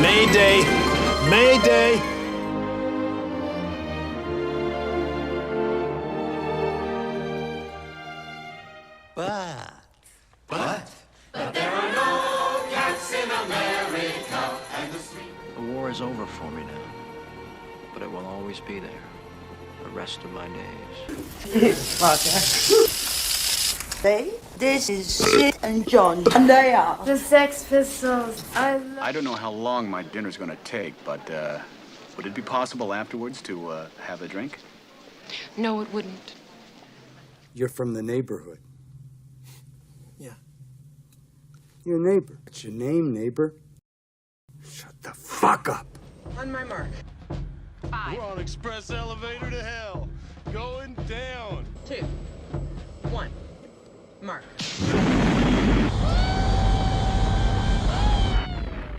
Mayday! Mayday! But there are no cats in America, and The war is over for me now, but it will always be there the rest of my days. Hey, this is Sid and John, and they are The Sex Pistols. I don't know how long my dinner's gonna take, but would it be possible afterwards to have a drink? No, it wouldn't. You're from the neighborhood. Yeah. You're a neighbor. What's your name, neighbor? Shut the fuck up. on my mark. 5. We're on express elevator to hell. Going down. 2, 1, mark.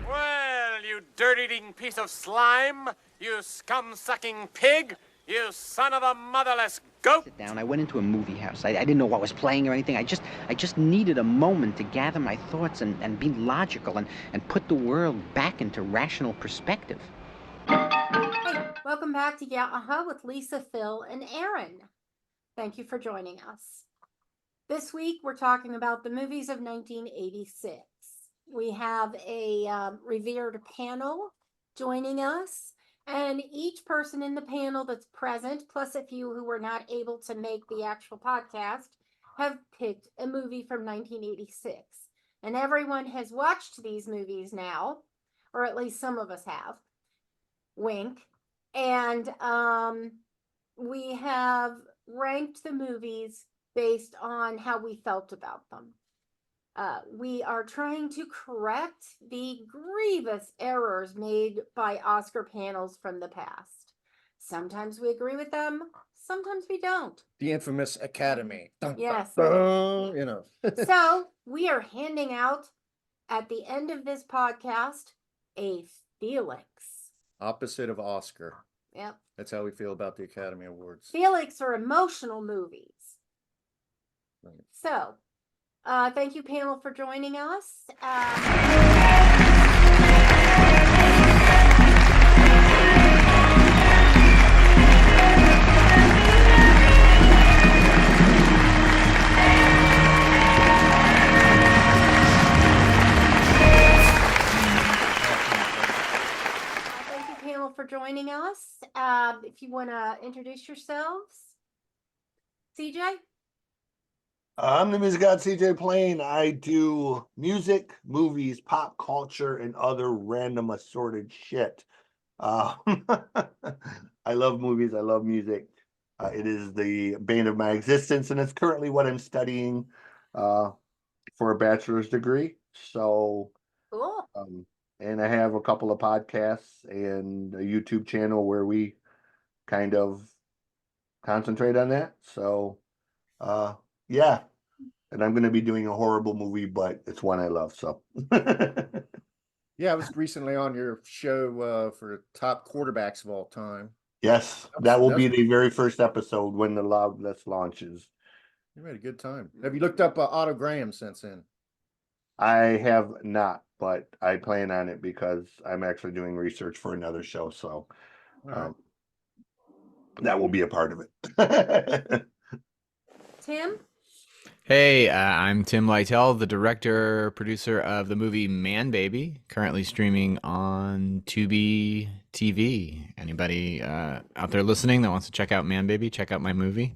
Well, you dirt-eating piece of slime, you scum-sucking pig, you son of a motherless goat. Sit down. I went into a movie house. I didn't know what was playing or anything. I just needed a moment to gather my thoughts and be logical and put the world back into rational perspective. Hey, welcome back to YUH with Lisa, Phil, and Aaron. Thank you for joining us. This week, we're talking about the movies of 1986. We have a revered panel joining us, and each person in the panel that's present, plus a few who were not able to make the actual podcast, have picked a movie from 1986. And everyone has watched these movies now, or at least some of us have. Wink. And we have ranked the movies based on how we felt about them. We are trying to correct the grievous errors made by Oscar panels from the past. Sometimes we agree with them, sometimes we don't. The infamous Academy. Dun, Yes. dun, dun, you know. So we are handing out at the end of this podcast a Felix. Opposite of Oscar. Yep. That's how we feel about the Academy Awards. Felix are emotional movies. Right. So, thank you, panel, for joining us. Thank you, panel, for joining us. If you want to introduce yourselves, CJ? I'm the music god CJ Plain. I do music, movies, pop culture, and other random assorted shit. I love movies. I love music. It is the bane of my existence, and it's currently what I'm studying for a bachelor's degree. So, Cool. and I have a couple of podcasts and a YouTube channel where we kind of concentrate on that. So, yeah. And I'm going to be doing a horrible movie, but it's one I love. So, Yeah, I was recently on your show for top quarterbacks of all time. yes, that will be the very first episode when the Loud List launches. You had a good time. Have you looked up Otto Graham since then? I have not, but I plan on it because I'm actually doing research for another show. So, Right. that will be a part of it. Tim? Hey, I'm Tim Lightell, the director, producer of the movie Manbaby, currently streaming on Tubi TV. Anybody out there listening that wants to check out Manbaby, check out my movie.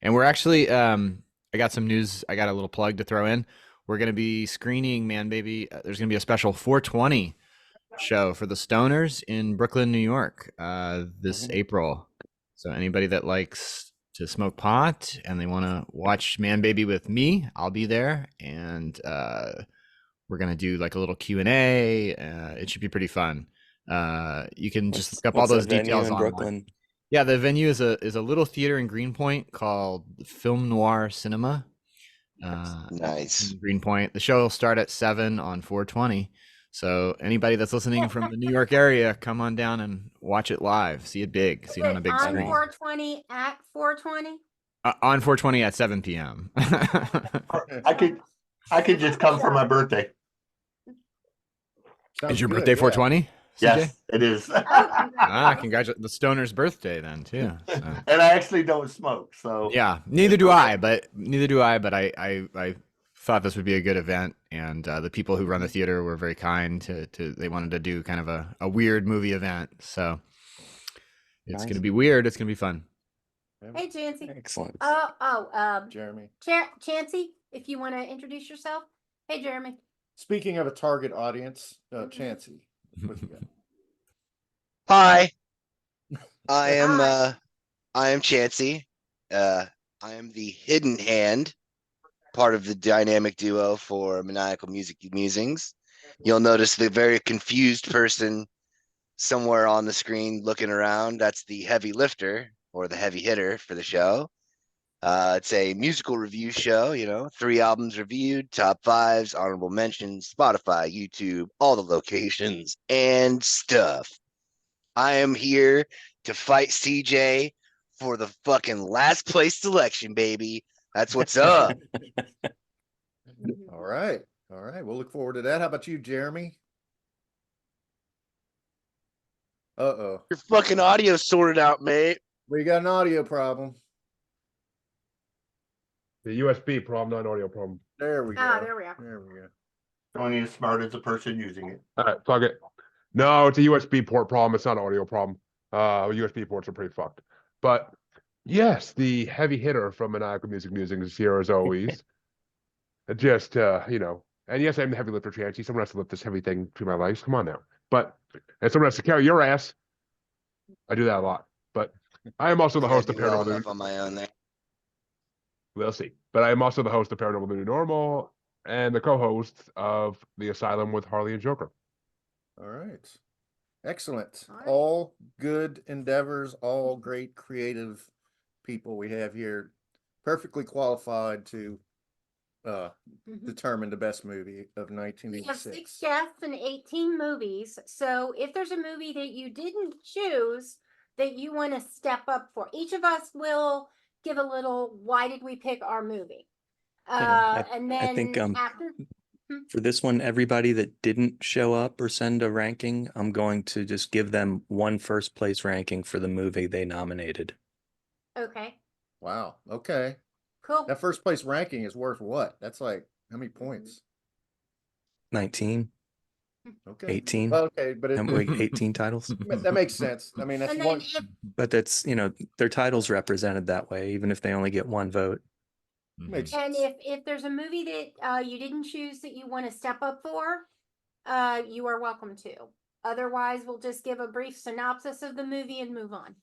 And we're actually, I got some news, I got a little plug to throw in. We're going to be screening Manbaby. There's going to be a special 420 show for the Stoners in Brooklyn, New York, this April. So anybody that likes to smoke pot and they want to watch Manbaby with me, I'll be there, and we're gonna do like a little Q&A. It should be pretty fun. You can just look up all those details in Brooklyn. Yeah, the venue is a little theater in Greenpoint called Film Noir Cinema. Nice. Greenpoint. The show will start at 7 on 420. So anybody that's listening from the New York area, come on down and watch it live. See it big. See it on a big screen. On 420 at 420? On 420 at 7 p.m. I could just come for my birthday. Is your birthday 420? Yes, it is. Congratulations. The stoner's birthday then too. So. And I actually don't smoke, so yeah, neither do I. But I thought this would be a good event, and the people who run the theater were very kind to they wanted to do kind of a weird movie event. So it's gonna be weird. It's gonna be fun. Hey, Chancey. Excellent. Jeremy. Chancey, if you want to introduce yourself. Hey, Jeremy. Speaking of a target audience, Chancey. What you got? Hi. I am Chancey. I am the hidden hand, part of the dynamic duo for Maniacal Music Musings. You'll notice the very confused person somewhere on the screen looking around. That's the heavy lifter or the heavy hitter for the show. It's a musical review show, 3 albums reviewed, top 5s, honorable mentions, Spotify, YouTube, all the locations and stuff. I am here to fight CJ for the fucking last place selection, baby. That's what's up. All right. We'll look forward to that. How about you, Jeremy? Uh-oh. Your fucking audio sorted out, mate. We got an audio problem. The USB problem, not an audio problem. There we go. There we are. There we go. Only as smart as the person using it. All right, plug it. No, it's a USB port problem. It's not an audio problem. USB ports are pretty fucked. But yes, the heavy hitter from Maniacal Music Musings is here as always. Just, and yes, I'm the heavy lifter, Chancey. Someone has to lift this heavy thing through my legs. Come on now. And someone has to carry your ass. I do that a lot. But I am also the host of Paranormal on my own there. We'll see. But I am also the host of Paranormal New Normal and the co-host of The Asylum with Harley and Joker. All right. Excellent. All good endeavors, all great creative people we have here, perfectly qualified to determine the best movie of 1986. We have 6 guests and 18 movies. So if there's a movie that you didn't choose that you want to step up for, each of us will give a little, why did we pick our movie? And then I think after... for this one, everybody that didn't show up or send a ranking, I'm going to just give them one first place ranking for the movie they nominated. Okay. Wow. Okay. Cool. That first place ranking is worth what? That's like how many points? 19. Okay. 18. Okay, but it's 18 titles. That makes sense. I mean, that's one. But that's, their titles represented that way, even if they only get one vote. Makes And if there's a movie that you didn't choose that you want to step up for, you are welcome to. Otherwise, we'll just give a brief synopsis of the movie and move on.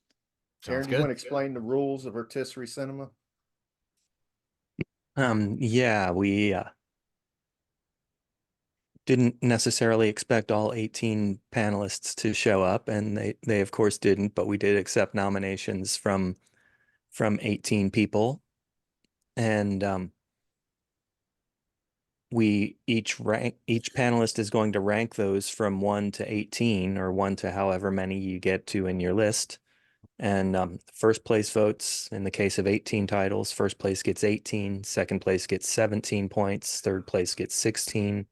Aaron, do you want to explain the rules of rotisserie cinema? Yeah, we didn't necessarily expect all 18 panelists to show up, and they of course didn't, but we did accept nominations from 18 people. And we each panelist is going to rank those from 1 to 18, or 1 to however many you get to in your list. And first place votes, in the case of 18 titles, first place gets 18, second place gets 17 points, third place gets 16,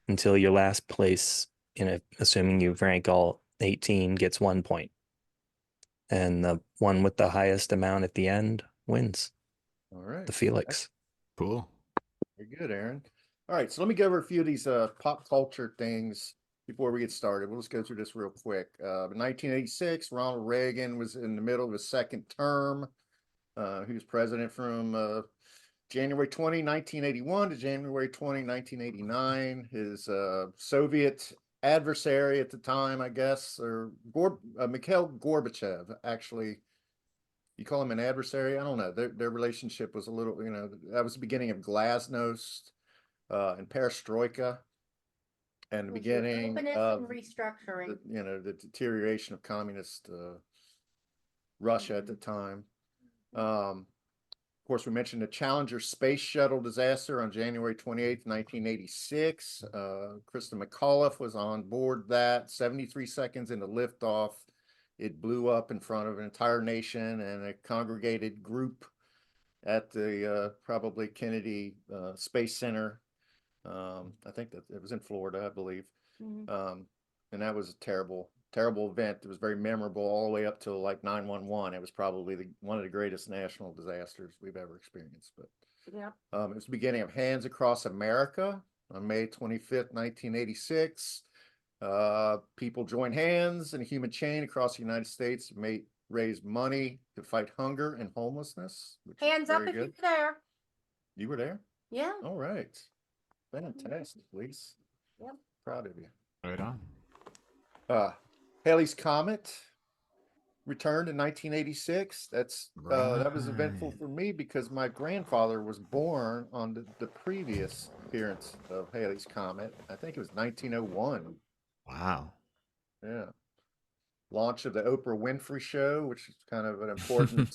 until your last place, assuming you rank all 18, gets 1 point. And the one with the highest amount at the end wins. All right. The Felix. Cool. Very good, Aaron. All right, so let me go over a few of these pop culture things before we get started. We'll just go through this real quick. In 1986, Ronald Reagan was in the middle of his second term. He was president from January 20, 1981 to January 20, 1989. His Soviet adversary at the time, I guess, or Mikhail Gorbachev, actually. You call him an adversary? I don't know. Their relationship was a little, that was the beginning of glasnost and perestroika, and the beginning of restructuring. The deterioration of communist Russia at the time. Of course, we mentioned the Challenger space shuttle disaster on January 28th, 1986. Krista McAuliffe was on board that. 73 seconds into liftoff, it blew up in front of an entire nation and a congregated group at the probably Kennedy Space Center. I think that it was in Florida, I believe. and that was a terrible, terrible event. It was very memorable all the way up till like 911. It was probably one of the greatest national disasters we've ever experienced. But Yeah. it was the beginning of Hands Across America on May 25th, 1986. People joined hands in a human chain across the United States to raise money to fight hunger and homelessness. Hands up if you were there. You were there? Yeah. All right. Fantastic, Lise. Yep. Proud of you. Right on. Halley's Comet returned in 1986. That was eventful for me because my grandfather was born on the previous appearance of Halley's Comet. I think it was 1901. Wow. Yeah. Launch of the Oprah Winfrey Show, which is kind of an important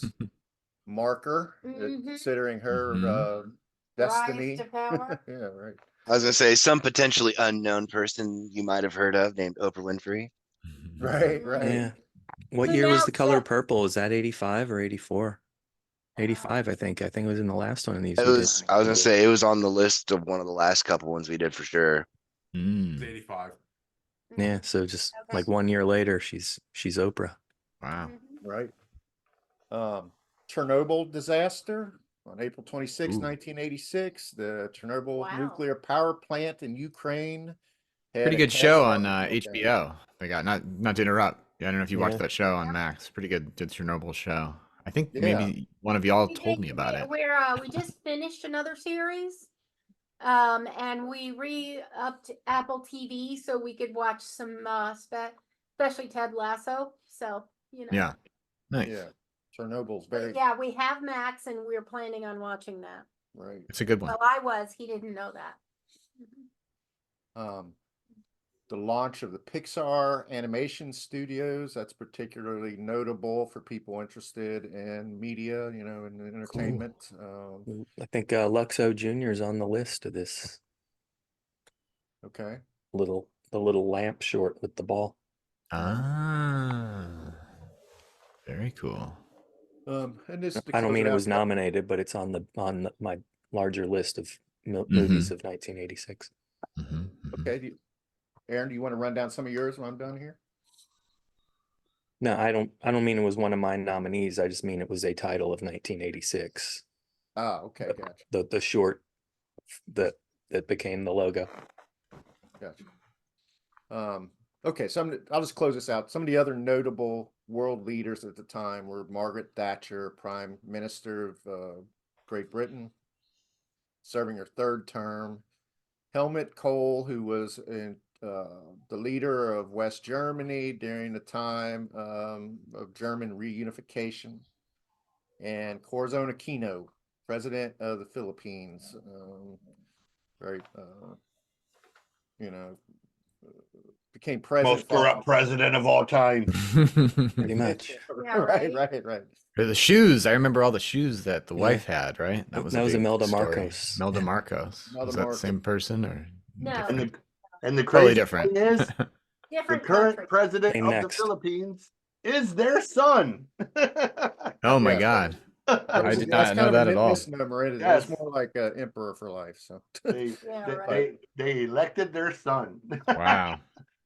marker, considering her destiny. Rise to power. Yeah, right. I was gonna say some potentially unknown person you might have heard of named Oprah Winfrey. Right, right. Yeah. What year was The Color Purple? Is that 85 or 84? 85, I think. I think it was in the last one of these. I was gonna say it was on the list of one of the last couple ones we did for sure. It's 85. Yeah, so just like 1 year later, she's Oprah. Wow. Right. Chernobyl disaster on April 26, 1986. The Chernobyl nuclear power plant in Ukraine had Pretty a good show on catastrophic HBO. They got not to interrupt. Yeah, I don't know if you watched that show on Max. Pretty good Chernobyl show. I think maybe one of y'all told me about it. We just finished another series. And we re-upped Apple TV so we could watch some especially Ted Lasso. So, Yeah. Nice. Yeah. Chernobyl's But very yeah, we have Max and we're planning on watching that. right. It's a good one. Well, I was. He didn't know that. The launch of the Pixar animation studios, that's particularly notable for people interested in media, and entertainment. I think Luxo Jr. is on the list of this. Okay. The little lamp short with the ball. Ah. Very cool. And this I don't mean it was nominated, but it's on my larger list of movies of 1986. Okay. Aaron, do you want to run down some of yours when I'm done here? No, I don't mean it was one of my nominees. I just mean it was a title of 1986. Ah, okay, gotcha. The short that became the logo. Gotcha. Okay, so I'll just close this out. Some of the other notable world leaders at the time were Margaret Thatcher, Prime Minister of Great Britain, serving her third term. Helmut Kohl, who was the leader of West Germany during the time of German reunification, and Corazon Aquino, president of the Philippines. Very, became president. Most corrupt president of all time. Pretty much. Yeah, right. The shoes. I remember all the shoes that the wife had, right? That was a big Imelda story. Marcos. Imelda Marcos. Was that the same person or No. different? And the Totally crazy different. thing is, Different the current country. president Hey, of next. the Philippines is their son. Oh my Yeah. God. I did That's not know kind that of at a all. misnomer. It Yes. was more like emperor for life. So They elected their son. Wow.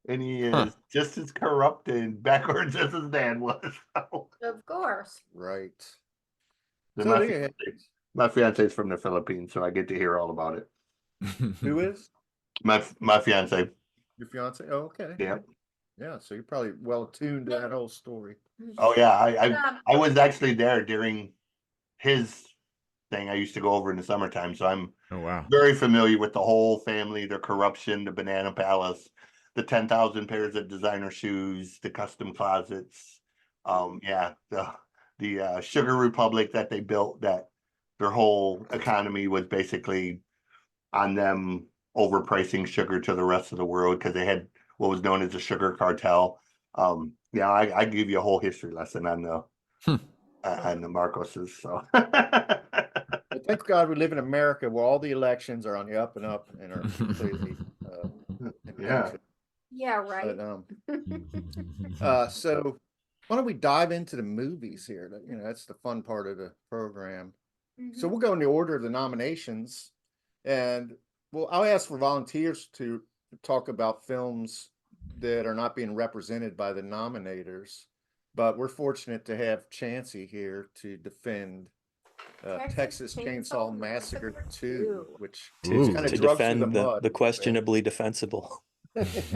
And he is just as corrupt and backwards as his dad was. Of course. right. So So my fiance is from the Philippines, so I get to hear all about it. who is My fiance. your fiance? Oh, okay. Yeah. Yeah. So you're probably well tuned to that whole story. Oh yeah, I was actually there during his thing. I used to go over in the summertime, so I'm very familiar with the whole family, the corruption, the banana palace, the 10,000 pairs of designer shoes, the custom closets. The sugar republic that they built, that their whole economy was basically on them overpricing sugar to the rest of the world because they had what was known as a sugar cartel. I give you a whole history lesson on the Marcoses. So Thank God we live in America where all the elections are on the up and up and are completely Yeah, right. But, so why don't we dive into the movies here? That's the fun part of the program. So we'll go in the order of the nominations, and I'll ask for volunteers to talk about films that are not being represented by the nominators. But we're fortunate to have Chancey here to defend Texas Chainsaw Massacre 2, which is kind of to drugged through the defend mud. the questionably defensible.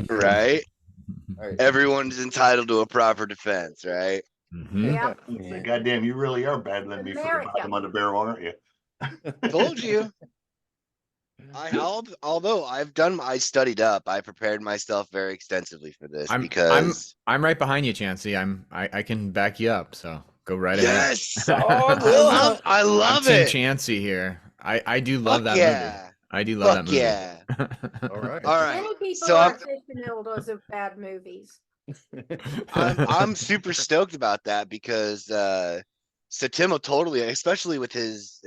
Right? Right. Everyone's entitled to a proper defense, right? Yeah. Goddamn, you really are battling me for the America. bottom of the barrel, aren't you? Told you. Although I studied up, I prepared myself very extensively for this because I'm right behind you, Chancey. I can back you up. So go right yes, ahead. I love I'm Tim it. Chancey here. I do love Fuck that yeah. movie. I do love that movie. Yeah. All right. All right. Many people So are aficionados of bad movies. I'm super stoked about that because so Tim will totally, especially with his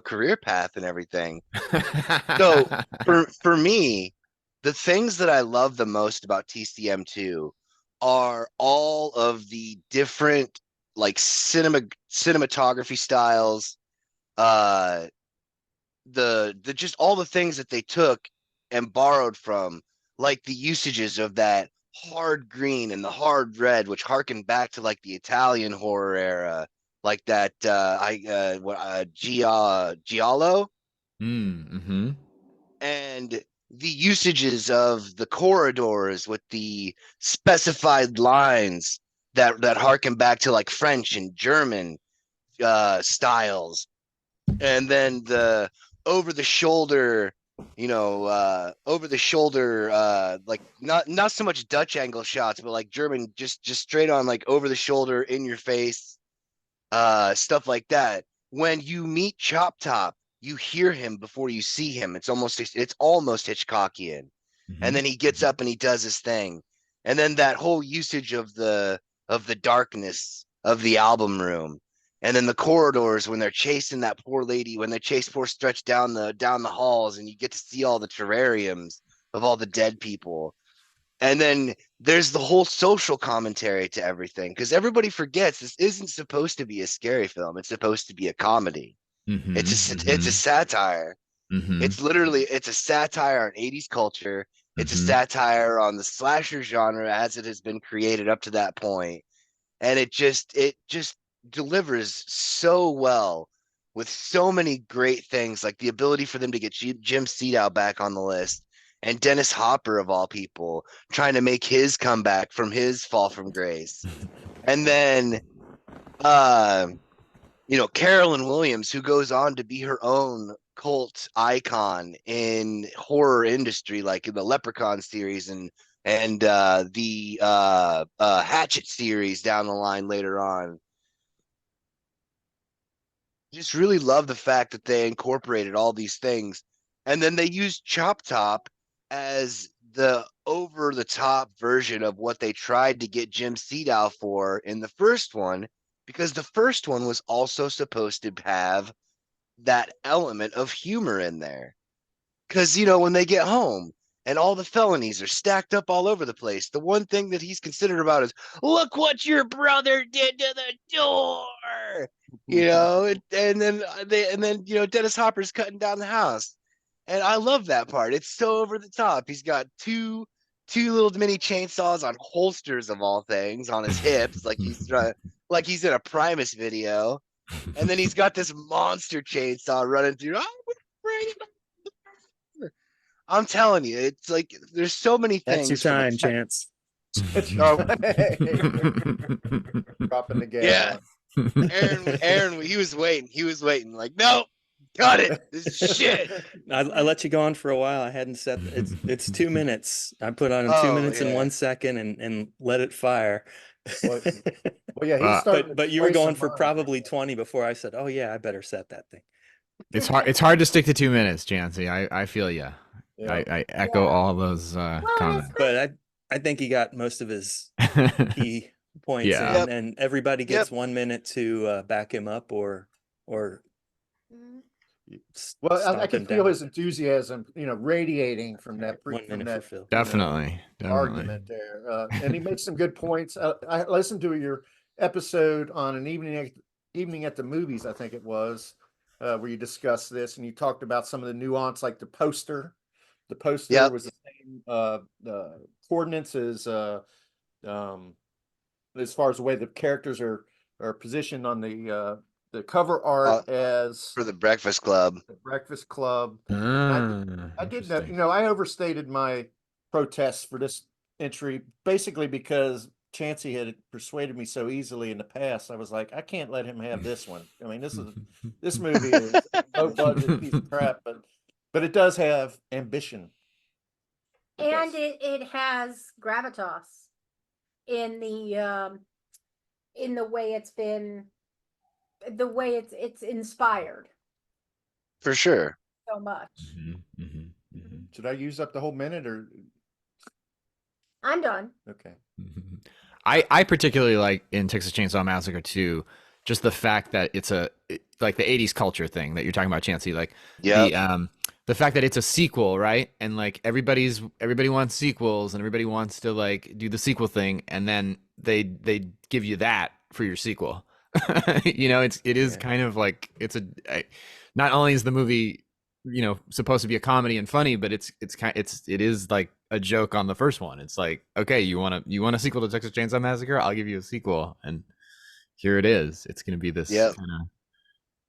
career path and everything. So for me, the things that I love the most about TCM2 are all of the different like cinematography styles, the just all the things that they took and borrowed from, like the usages of that hard green and the hard red, which harken back to like the Italian horror era, like that Giallo, Mm-hmm. and the usages of the corridors with the specified lines that harken back to like French and German styles, and then the over the shoulder like not so much Dutch angle shots, but like German just straight on, like over the shoulder, in your face stuff like that. When you meet Chop Top, you hear him before you see him. It's almost Hitchcockian. And then he gets up and he does his thing. And then that whole usage of the darkness of the album room. And then the corridors when they're chasing that poor lady, when they chase poor Stretch down the halls, and you get to see all the terrariums of all the dead people. And then there's the whole social commentary to everything, because everybody forgets this isn't supposed to be a scary film. It's supposed to be a comedy. It's a satire. It's literally a satire on 80s culture. It's a satire on the slasher genre as it has been created up to that point. And it just delivers so well with so many great things, like the ability for them to get Jim Seedow back on the list, and Dennis Hopper, of all people, trying to make his comeback from his fall from grace. And then Carolyn Williams, who goes on to be her own cult icon in horror industry, like in the Leprechaun series and the Hatchet series down the line later on. Just really love the fact that they incorporated all these things, and then they used Chop Top as the over the top version of what they tried to get Jim Seedow for in the first one, because the first one was also supposed to have that element of humor in there. Because, when they get home and all the felonies are stacked up all over the place, the one thing that he's considered about is, look what your brother did to the door. And then Dennis Hopper's cutting down the house. And I love that part. It's so over the top. He's got two little mini chainsaws on holsters, of all things, on his hips, like he's in a Primus video. And then he's got this monster chainsaw running through. I'm telling you, it's like there's so many things. That's your time, Chance. Dropping the gas. Yeah. Aaron, he was waiting. Like, nope, cut it. This is shit. I let you go on for a while. I hadn't set it's 2 minutes. I put on 2 minutes and 1 second and let it fire. Well, yeah, but you were going for probably 20 before I said, "Oh yeah, I better set that thing." It's hard to stick to 2 minutes, Chancey. I feel you. Yeah. I echo all those comments. But I think he got most of his key points Yeah. in, and everybody gets 1 minute to back him up or I can feel his enthusiasm, radiating from that. 1 minute for Phil. Definitely. Argument there, and he made some good points. I listened to your episode on an evening at the movies, I think it was, where you discussed this, and you talked about some of the nuance, like the poster The poster Yep. was the same coordinates as far as the way the characters are positioned on the cover art as for the Breakfast Club. The Breakfast Club. I did know, Interesting. I overstated my protests for this entry basically because Chancey had persuaded me so easily in the past. I was like, I can't let him have this one. I mean, this movie is a low budget piece of crap, but it does have ambition. And it has gravitas in the way it's been, the way it's inspired For sure. so much. Should I use up the whole minute or? I'm done. Okay. I particularly like in Texas Chainsaw Massacre 2, just the fact that it's like the 80s culture thing that you're talking about, Chancey. Like the fact that it's a sequel, right? And like everybody wants sequels and everybody wants to like do the sequel thing, and then they give you that for your sequel. It is kind of like not only is the movie supposed to be a comedy and funny, but it is like a joke on the first one. It's like, okay, you want a sequel to Texas Chainsaw Massacre? I'll give you a sequel, and here it is. It's going to be this kind of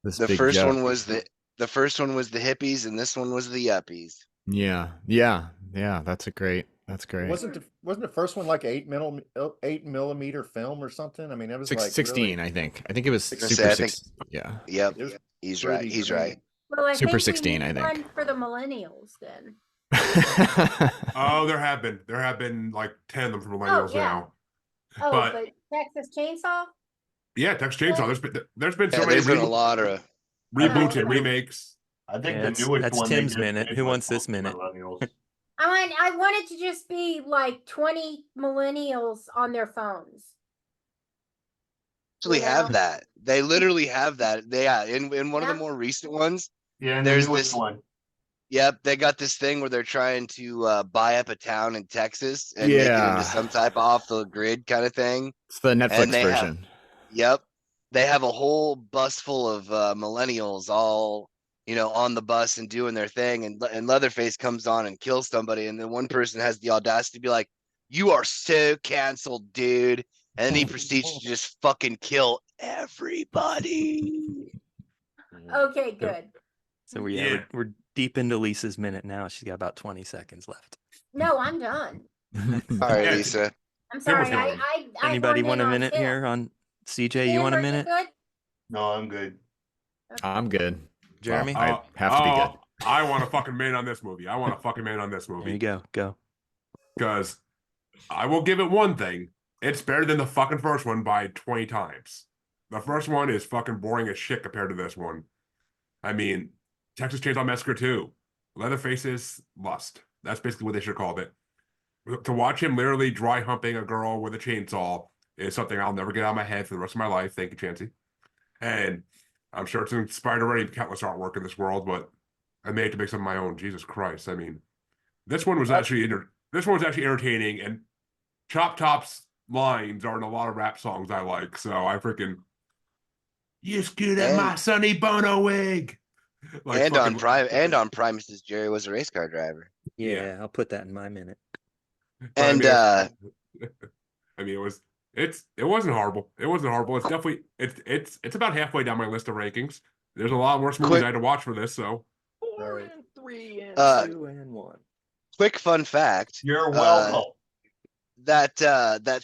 this. The big first joke. one was the hippies, and this one was the yuppies. Yeah. That's great. Wasn't the first one like 8mm film or something? I mean, it was like 16. Really... I think it was Super 16. Yeah. Yep. He's right. He's right. Well, I Super think 16. we I need think. one for the millennials then. Oh, there have been like 10 of them for millennials now. Oh, but Texas Chainsaw. Yeah, Texas Chainsaw. There's been so many. There's been a lot of reboots and remakes. I think Yeah, the newest that's one. Tim's minute. Who wants this minute? I want it to just be like 20 millennials on their phones. Actually have that. They literally have that. In one of the more recent ones. Yeah, there's this one. Yep, they got this thing where they're trying to buy up a town in Texas and make it into some type of off the grid kind of thing. It's the Netflix version. They have a whole bus full of millennials all on the bus and doing their thing, and Leatherface comes on and kills somebody, and then one person has the audacity to be like, "You are so canceled, dude," and then he proceeds to just fucking kill everybody. Okay, good. So we're deep into Lisa's minute now. She's got about 20 seconds left. No, I'm done. All right, Lisa. I'm sorry. Anybody want a on minute Tim. here on CJ? Tim, You want a are minute? good? No, I'm good. I'm good. Jeremy? Well, I have to be good. I want a fucking minute on this movie. There you go. Go. Because I will give it one thing. It's better than the fucking first one by 20 times. The first one is fucking boring as shit compared to this one. I mean, Texas Chainsaw Massacre 2. Leatherface's lust. That's basically what they should have called it. To watch him literally dry humping a girl with a chainsaw is something I'll never get out of my head for the rest of my life. Thank you, Chancey. And I'm sure it's inspired already countless artwork in this world, but I made it to make some of my own. Jesus Christ. I mean, this one was actually entertaining, and Chop Top's lines are in a lot of rap songs I like. So I freaking you screwed up my Sonny Bono wig. Like and on Primus's Jerry was a race car driver. Yeah, I'll put that in my minute. And I mean, it wasn't horrible. It wasn't horrible. It's definitely it's about halfway down my list of rankings. There's a lot worse movies I had to watch for this. So 4 and 3 and 2 and 1. Quick fun fact. You're welcome. That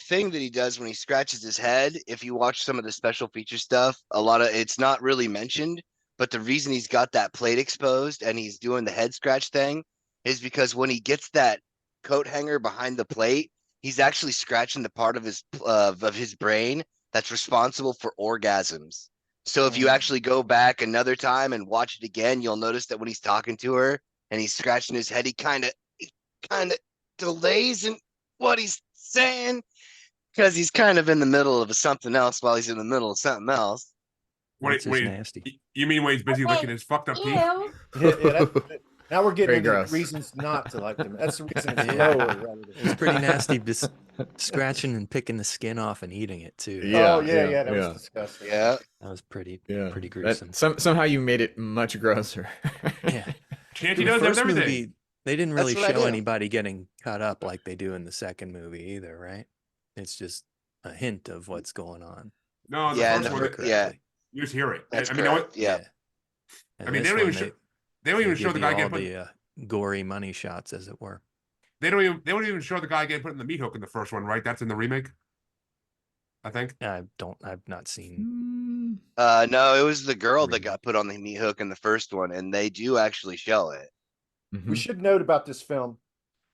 thing that he does when he scratches his head, if you watch some of the special feature stuff, it's not really mentioned, but the reason he's got that plate exposed and he's doing the head scratch thing is because when he gets that coat hanger behind the plate, he's actually scratching the part of his brain that's responsible for orgasms. So if you actually go back another time and watch it again, you'll notice that when he's talking to her and he's scratching his head, he kind of delays in what he's saying because he's kind of in the middle of something else while he's in the middle of something else. Wait, nasty. You mean when he's busy licking his fucked up teeth? Now we're getting into reasons not to like them. That's the reason it's lower. It's pretty nasty, just scratching and picking the skin off and eating it too. Yeah, that was disgusting. Yeah, that was pretty gruesome. Somehow you made it much grosser. Yeah, Chanty does everything. Movie, They didn't That's really what I show do. anybody getting cut up like they do in the second movie either, right? It's just a hint of what's going on. No, the Yeah, first one, yeah, you just hear it. that's I mean, no, correct. Yeah. And I mean, they this don't even one, show. They don't even show give the you guy all getting put. the gory money shots, as it were. They don't even show the guy getting put in the meat hook in the first one, right? That's in the remake, I think. I've not seen. No, it was the girl that got put on the meat hook in the first one, and they do actually show it. We should note about this film,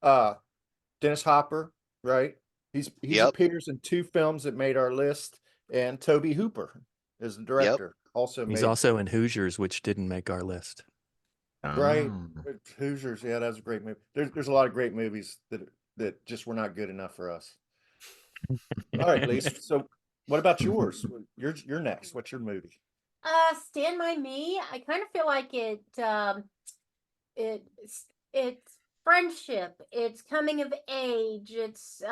Dennis Hopper, right? He's Yep. appears in 2 films that made our list, and Toby Hooper is the director. Also He's made also in Hoosiers, which didn't make our list. right. Hoosiers, yeah, that's a great movie. There's a lot of great movies that just were not good enough for us. All right, Lisa. So what about yours? You're next. What's your movie? Stand By Me. I kind of feel like it's friendship, it's coming of age, it's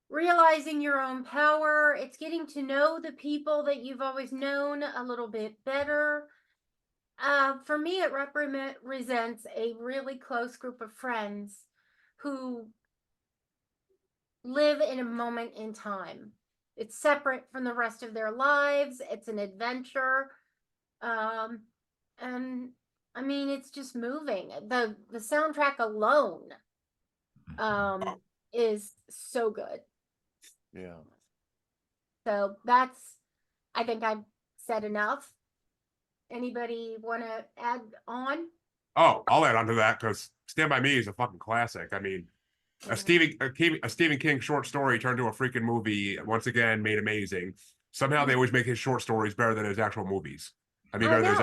realizing your own power, it's getting to know the people that you've always known a little bit better. For me, it represents a really close group of friends who live in a moment in time. It's separate from the rest of their lives. It's an adventure. And I mean, it's just moving. The soundtrack alone is so good. Yeah. So I think I've said enough. Anybody want to add on? Oh, I'll add on to that because Stand By Me is a fucking classic. I mean, a Stephen King short story turned to a freaking movie, once again, made amazing. Somehow they always make his short stories better than his actual movies. I mean, better than his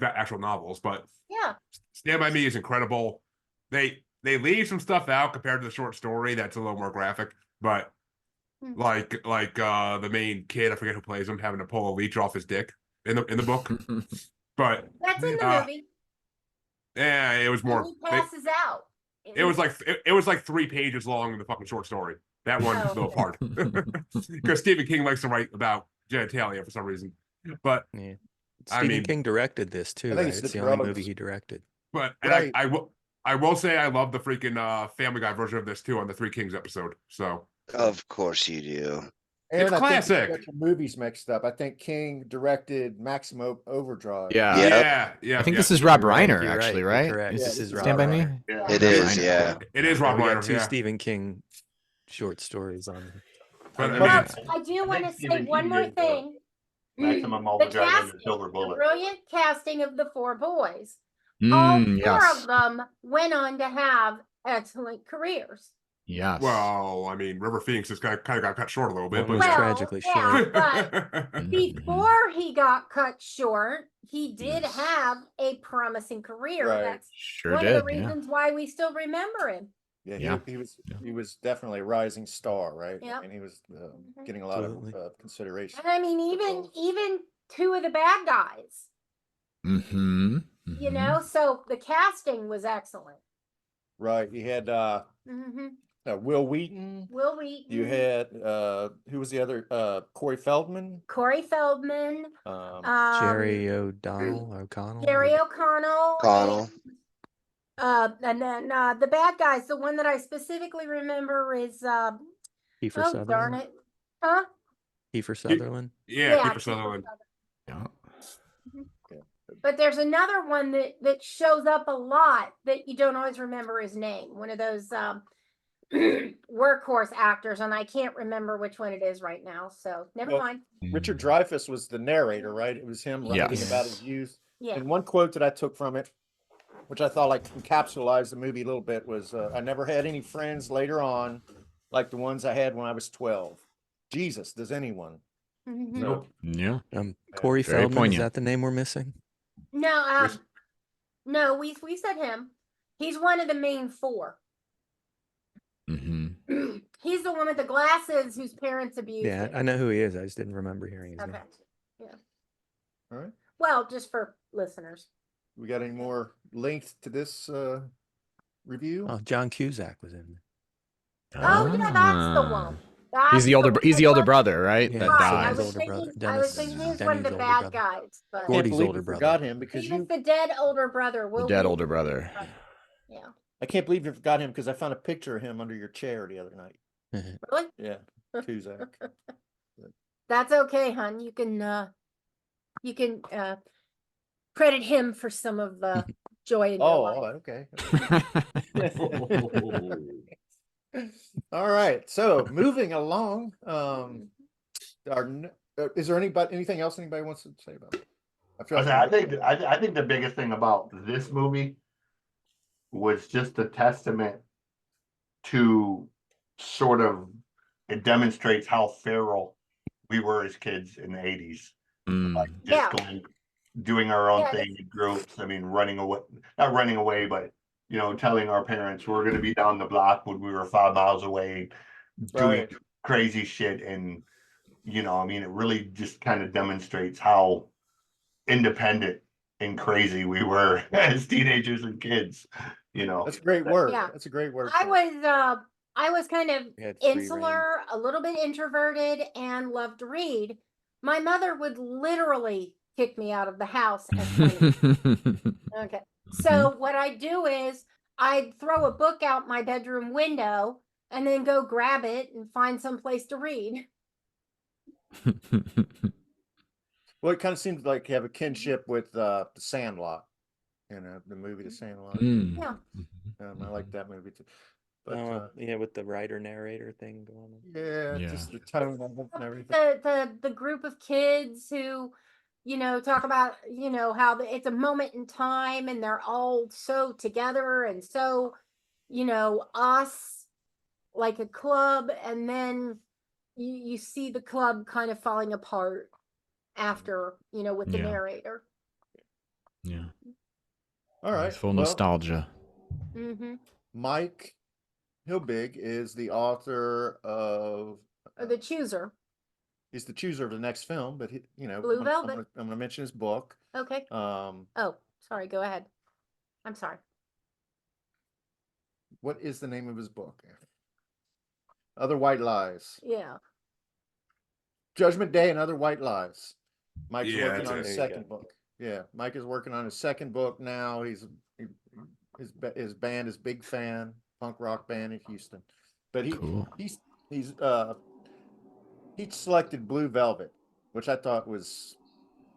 actual novels. But yeah, Stand By Me is incredible. They leave some stuff out compared to the short story that's a little more graphic, but like the main kid, I forget who plays him, having to pull a leech off his dick in the book. But that's in the movie. Yeah, it was more. He passes out. It was like 3 pages long in the fucking short story. That one little part, because Stephen King likes to write about genitalia for some reason. But yeah. I mean, King directed this too. Right? It's the only movie he directed. But and I will say I love the freaking Family Guy version of this too on the Three Kings episode. So of course you do. Aaron, it's classic. I think you got your movies mixed up. I think King directed Maximum Overdrive. Yeah. I think this is Rob Reiner, You're actually, right? right? Correct. This is Stand By Me? Yeah. It is, yeah. It is Rob Reiner. 2 Stephen King short stories on there. But I do want to say one more thing. Maximum The Overdrive and the Silver the Bullet. brilliant casting of the 4 boys. All 4 of them went on to have excellent careers. Yes. Well, I mean, River Phoenix just kind of got cut short a little bit. But was tragically short. But before he got cut short, he did have a promising career. Right. That's Sure one did, of the reasons why we still remember him. Yeah, he was definitely a rising star, right? Yep. And he was getting a lot of consideration. And I mean, even 2 of the bad guys. Mm-hmm. You know, so the casting was excellent. Right. You had Will Wheaton. Will Wheaton. You had who was the other? Corey Feldman. Corey Feldman. Jerry O'Connell. Jerry O'Connell. And then the bad guys, the one that I specifically remember is Kiefer Sutherland. Darn it. Huh? Kiefer Sutherland. Yeah, Kiefer Sutherland. Yeah. But there's another one that shows up a lot that you don't always remember his name. One of those workhorse actors, and I can't remember which one it is right now. So never mind. Richard Dreyfuss was the narrator, right? It was him writing about his youth. Yeah. And one quote that I took from it, which I thought like encapsulated the movie a little bit, was I never had any friends later on like the ones I had when I was 12. Jesus, does anyone? Nope. Yeah. Corey Very Feldman, poignant. is that the name we're missing? No, no, we said him. He's one of the main 4. Mm-hmm. He's the one with the glasses whose parents abused Yeah, him. I know who he is. I just didn't remember hearing his Okay. name. Yeah. All right. Well, just for listeners. We got any more links to this review? Oh, John Cusack was in there. Oh, yeah, that's the one. He's the older brother, right? Yeah, that so dies. his older brother. I was thinking he was one of the Denny's bad older brother. guys. But Gordy's Believe older we brother. forgot him because he was the dead older brother. The dead older brother. Yeah. I can't believe you forgot him because I found a picture of him under your chair the other night. Really? Yeah, Tuzak. That's okay, hon. You can credit him for some of the joy in your life. Okay. All right. So moving along, is there anything else anybody wants to say about it? I think the biggest thing about this movie was just a testament to sort of, it demonstrates how feral we were as kids in the 80s. Like just doing our own thing in groups. I mean, not running away, but telling our parents we're going to be down the block when we were 5 miles away, doing crazy shit. And I mean, it really just kind of demonstrates how independent and crazy we were as teenagers and kids. That's a great word. Yeah. That's a great word. I was kind of We had free insular, a little bit introverted, and loved to read. My mother would literally kick me out of the house at 20. Okay. So what I do is I'd throw a book out my bedroom window and then go grab it and find some place to read. Well, it kind of seems like you have a kinship with the Sandlot, the movie The Sandlot. Yeah. I like that movie too. But yeah, with the writer narrator thing going on. Yeah, just the tone of it and everything. The group of kids who, talk about, how it's a moment in time and they're all so together and so, us like a club, and then you see the club kind of falling apart after, with the narrator. Yeah. All right. It's full nostalgia. Mike Hilbig is the author of The Chooser. He's the chooser of the next film, but Blue Velvet. I'm going to mention his book. Okay. Oh, sorry. Go ahead. I'm sorry. What is the name of his book? Other White Lies. Yeah. Judgment Day and Other White Lies. Mike's working on his There you second go. book. Yeah, Mike is working on his second book now. His band is Big Fan, punk rock band in Houston. But he selected Blue Velvet, which I thought was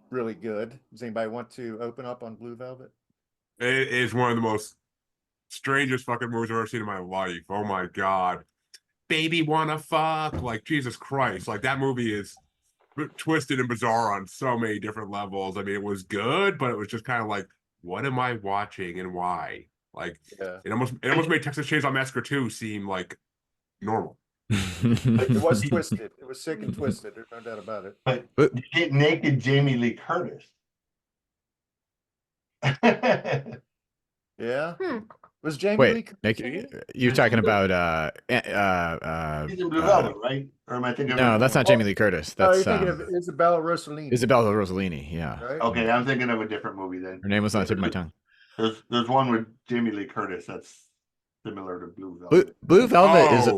really good. Does anybody want to open up on Blue Velvet? It is one of the most strangest fucking movies I've ever seen in my life. Oh my god. Baby wanna fuck. Like, Jesus Christ. Like, that movie is twisted and bizarre on so many different levels. I mean, it was good, but it was just kind of like, what am I watching and why? Like, it almost made Texas Chainsaw Massacre 2 seem like normal. It was twisted. It was sick and twisted. There's no doubt about it. But you get naked Jamie Lee Curtis. Yeah. Was Jamie Lee Wait, Curtis? you're talking about He's in Blue Velvet, right? Or am I thinking? No, that's not Jamie Lee Curtis. Oh, That's you're thinking of Isabella Rossellini. Isabella Rossellini. Yeah. Right? Okay, I'm thinking of a different movie then. Her name was on the tip of my tongue. There's one with Jamie Lee Curtis that's similar to Blue Velvet. Blue Velvet is.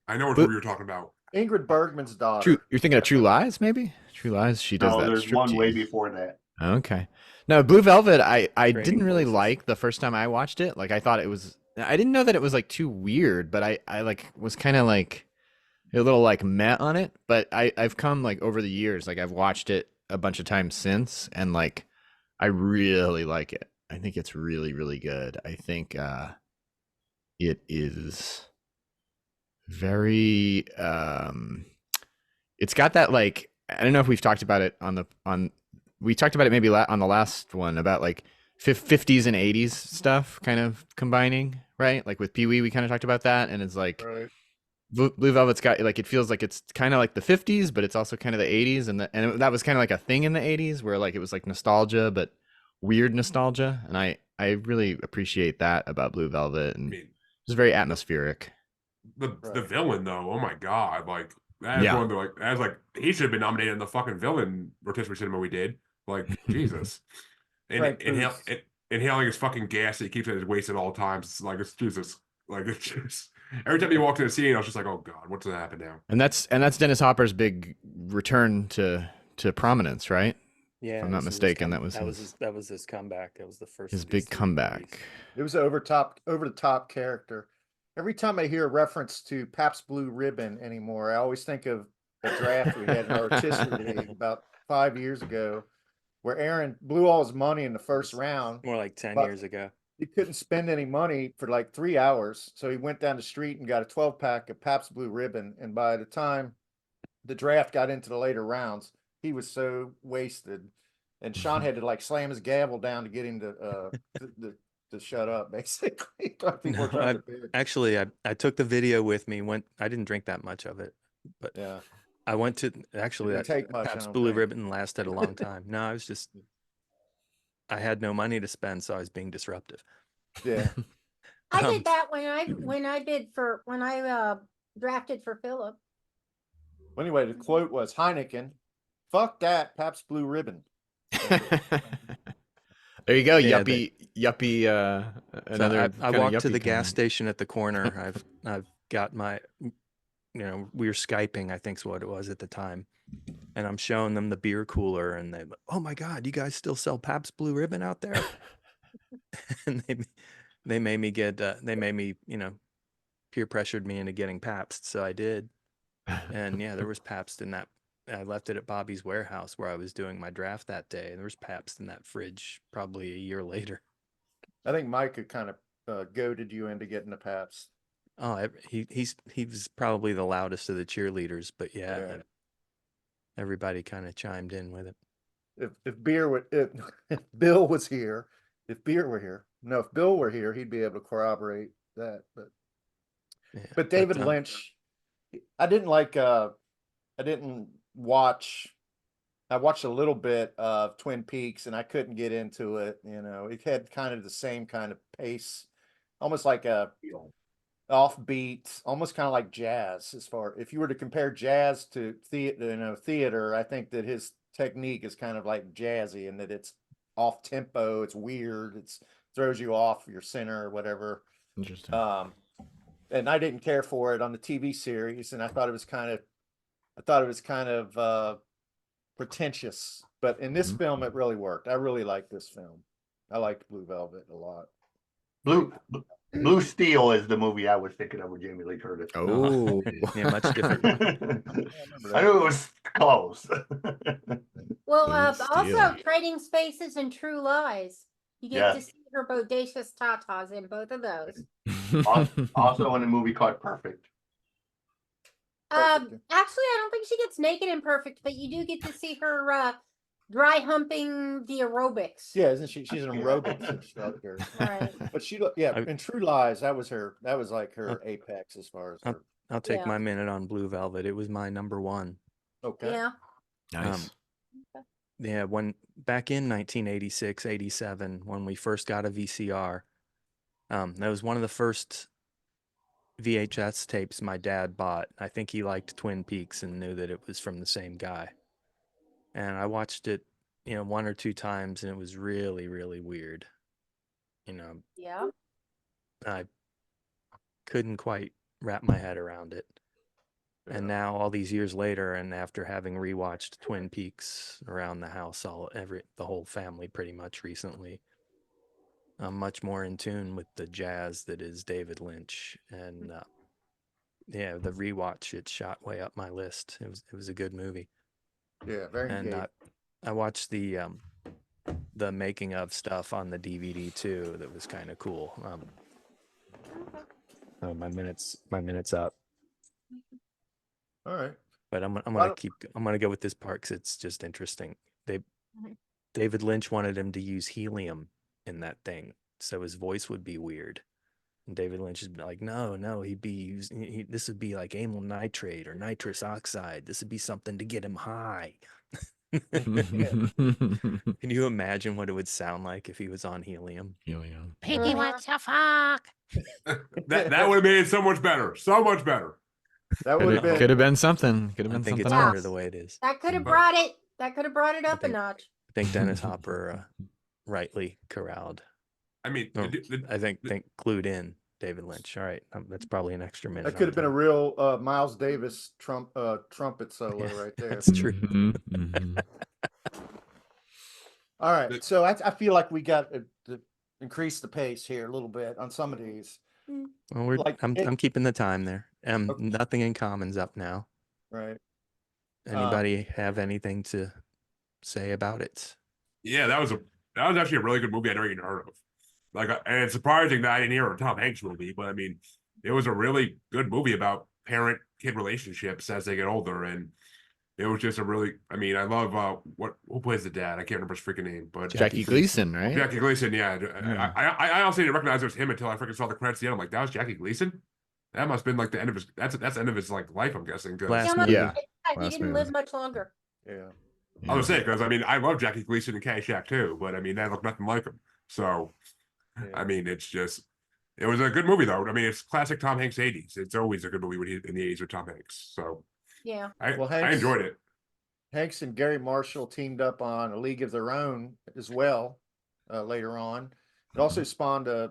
I know what movie you're talking about. Ingrid Bergman's daughter. You're thinking of True Lies, maybe? True Lies. She does that. There's one way before that. Okay. No, Blue Velvet. I didn't really like the first time I watched it. Like, I thought it was. I didn't know that it was like too weird, but I like was kind of like a little like meh on it. But I've come like over the years, like I've watched it a bunch of times since, and like I really like it. I think it's really, really good. I think it is very it's got that, like, I don't know if we've talked about it we talked about it maybe on the last one about like 50s and 80s stuff kind of combining, right? Like with Pee-wee, we kind of talked about that, and it's like Blue Velvet's got, like, it feels like it's kind of like the 50s, but it's also kind of the 80s, and that was kind of like a thing in the 80s where like it was like nostalgia, but weird nostalgia, and I really appreciate that about Blue Velvet, and it's very atmospheric. The villain though, oh my god, like that's one of the, like, that's like he should have been nominated in the fucking villain rotisserie cinema we did. Like, Jesus. And inhaling his fucking gas that he keeps at his waist at all times. It's like, it's Jesus. Like, it's just every time he walked in the scene, I was just like, oh god, what's gonna happen now? And that's Dennis Hopper's big return to prominence, right? Yeah, if I'm not this was his mistaken, that was that was his comeback. That was the first his of these big 3 comeback. movies. It was an over the top character. Every time I hear a reference to Pabst Blue Ribbon anymore, I always think of a draft we had in our rotisserie league about 5 years ago, where Aaron blew all his money in the first round. More like 10 but years ago. he couldn't spend any money for like 3 hours, so he went down the street and got a 12-pack of Pabst Blue Ribbon. And by the time the draft got into the later rounds, he was so wasted, and Sean had to like slam his gavel down to get him to shut up, basically. People were trying to bid. Actually, I took the video with me. I didn't drink that much of it, but Yeah, I went to actually didn't that take much, I Pabst don't Blue think. Ribbon lasted a long time. No, I was just I had no money to spend, so I was being disruptive. Yeah. I did that when I drafted for Philip. Anyway, the quote was Heineken, "Fuck that Pabst Blue Ribbon." There you go, Yeah, yuppie. Another. So I kinda walked to yuppie the gas comment. station at the corner. I've got my, we were Skyping, I think's what it was at the time, and I'm showing them the beer cooler, and they, oh my God, you guys still sell Pabst Blue Ribbon out there? And they made me get peer pressured me into getting Pabst, so I did, and yeah, there was Pabst in that. I left it at Bobby's warehouse where I was doing my draft that day, and there was Pabst in that fridge probably a year later. I think Mike had kind of goaded you into getting the Pabst. Oh, he was probably the loudest of the cheerleaders, but yeah. Everybody kind of chimed in with it. If Bill was here, if Bill were here, he'd be able to corroborate that. But David Lynch, I didn't watch. I watched a little bit of Twin Peaks, and I couldn't get into it. It had kind of the same kind of pace, almost like a offbeat, almost kind of like jazz. If you were to compare jazz to theater, I think that his technique is kind of like jazzy, and that it's off tempo, it's weird, it throws you off your center or whatever. Interesting. And I didn't care for it on the TV series, and I thought it was kind of pretentious. But in this film, it really worked. I really liked this film. I liked Blue Velvet a lot. Blue Steel is the movie I was thinking of with Jamie Lee Curtis. Oh, yeah, much different. I knew it was close. Well, also Trading Spaces and True Lies. You get to see her bodacious tatas in both of those. Also in a movie called Perfect. Actually, I don't think she gets naked in Perfect, but you do get to see her dry humping the aerobics. Yeah, isn't she? She's an aerobics instructor. Right. But in True Lies, that was like her apex as far as her. I'll take my minute on Blue Velvet. It was my number one. Okay. Yeah. Nice. Yeah, back in 1986, 87, when we first got a VCR, that was one of the first VHS tapes my dad bought. I think he liked Twin Peaks and knew that it was from the same guy. And I watched it, 1 or 2 times, and it was really, really weird. Yeah. I couldn't quite wrap my head around it. Yeah. And now, all these years later, and after having rewatched Twin Peaks around the house, the whole family pretty much recently, I'm much more in tune with the jazz that is David Lynch. And the rewatch, it shot way up my list. It was a good movie. Yeah, very engaging. And I watched the making of stuff on the DVD too. That was kind of cool. My minute's up. All right. But I'm gonna go with this part because it's just interesting. David Lynch wanted him to use helium in that thing, so his voice would be weird. And David Lynch is like, no, this would be like amyl nitrate or nitrous oxide. This would be something to get him high. Can you imagine what it would sound like if he was on helium? Piggy wants to fuck. That would have made it so much better. So much better. That would have been. Could have been something. Could have been I think something it's better else. the way it is. That could have brought it up a notch. I think Dennis Hopper rightly corralled. I mean, I think clued in David Lynch. All right, that's probably an extra minute. That could have been a real Miles Davis trumpet solo right there. That's true. All right, so I feel like we got to increase the pace here a little bit on some of these. Well, I'm keeping the time there. Nothing in common's up now. Right. Anybody have anything to say about it? Yeah, that was actually a really good movie I never even heard of. Like, and it's surprising that I didn't hear a Tom Hanks movie, but I mean, it was a really good movie about parent-kid relationships as they get older, and it was just a really. I mean, I love who plays the dad. I can't remember his freaking name, but Jackie Gleason, right? Jackie Gleason, yeah. Yeah. I honestly didn't recognize it was him until I freaking saw the credits at the end. I'm like, that was Jackie Gleason. That must have been like the end of his. That's the end of his like life, I'm guessing. Last movie. Yeah, he Last didn't movie. live much longer. Yeah. I was saying because I mean I love Jackie Gleason and Caddyshack too, but I mean that looked nothing like him. So, I mean it was a good movie though. I mean it's classic Tom Hanks 80s. It's always a good movie when in the 80s with Tom Hanks. So Yeah. I Hanks, enjoyed it. Hanks and Gary Marshall teamed up on A League of Their Own as well later on. It also spawned a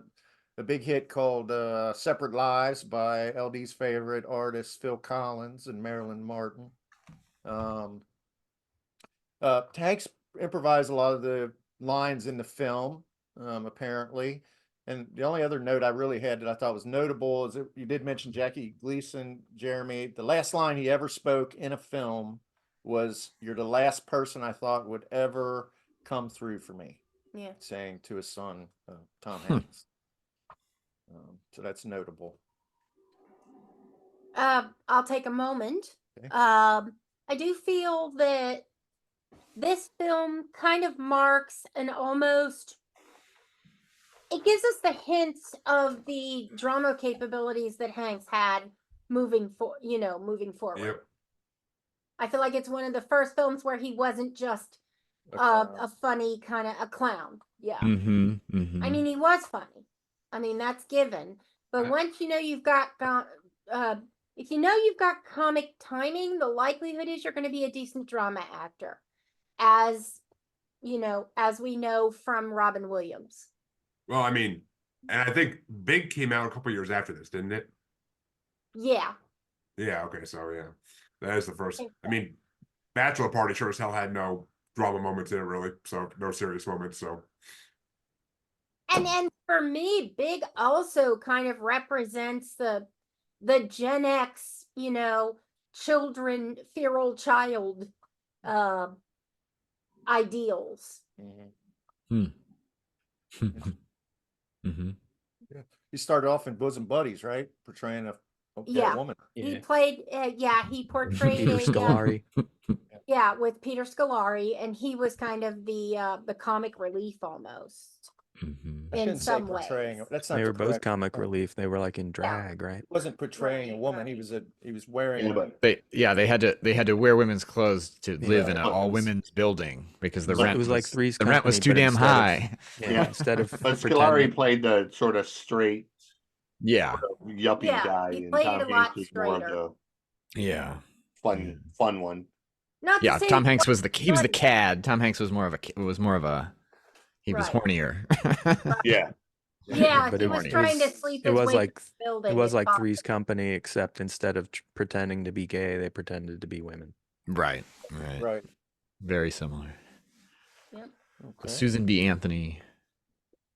big hit called Separate Lives by LD's favorite artists Phil Collins and Marilyn Martin. Hanks improvised a lot of the lines in the film, apparently. And the only other note I really had that I thought was notable is that you did mention Jackie Gleason, Jeremy. The last line he ever spoke in a film was, "You're the last person I thought would ever come through for me." Yeah. Saying to his son, Tom Hanks. So that's notable. I'll take a moment. Okay. I do feel that this film kind of marks an almost, it gives us the hints of the drama capabilities that Hanks had moving forward. Yep. I feel like it's one of the first films where he wasn't just a funny kind of a clown. Yeah. Mm-hmm. Mm-hmm. I mean, he was funny. I mean, that's given. But once you know you've got if you know you've got comic timing, the likelihood is you're going to be a decent drama actor, as we know from Robin Williams. Well, I mean, and I think Big came out a couple years after this, didn't it? Yeah. Yeah. Okay. So yeah, that is the first. I mean, Bachelor Party sure as hell had no drama moments in it, really. So no serious moments. So. And for me, Big also kind of represents the Gen X, children, feral child ideals. Mm-hmm. Yeah. He started off in Bosom Buddies, right? Portraying a woman. He played, he portrayed Peter Scolari. Yeah, with Peter Scolari, and he was kind of the comic relief almost. In some ways. That's not They were both correct comic term. relief. They were like in drag, right? He wasn't portraying a woman. He was wearing. They had to wear women's clothes to live in an all women's building because the rent was like Three's the rent was Company, too but damn high. Instead of But Scolari played the sort of straight, Yeah. yuppie guy, he and played Tom it a lot Hanks was more of straighter. the Yeah. fun one. Not to Yeah, say Tom Hanks he was the cad. Tom Hanks was more of a he was Right. hornier. Yeah. Yeah, But he it was was- trying to sleep It his was way like to the building. it was and like pop- Three's Company, except instead of pretending to be gay, they pretended to be women. Right. Very similar. Yep. The Susan B. Anthony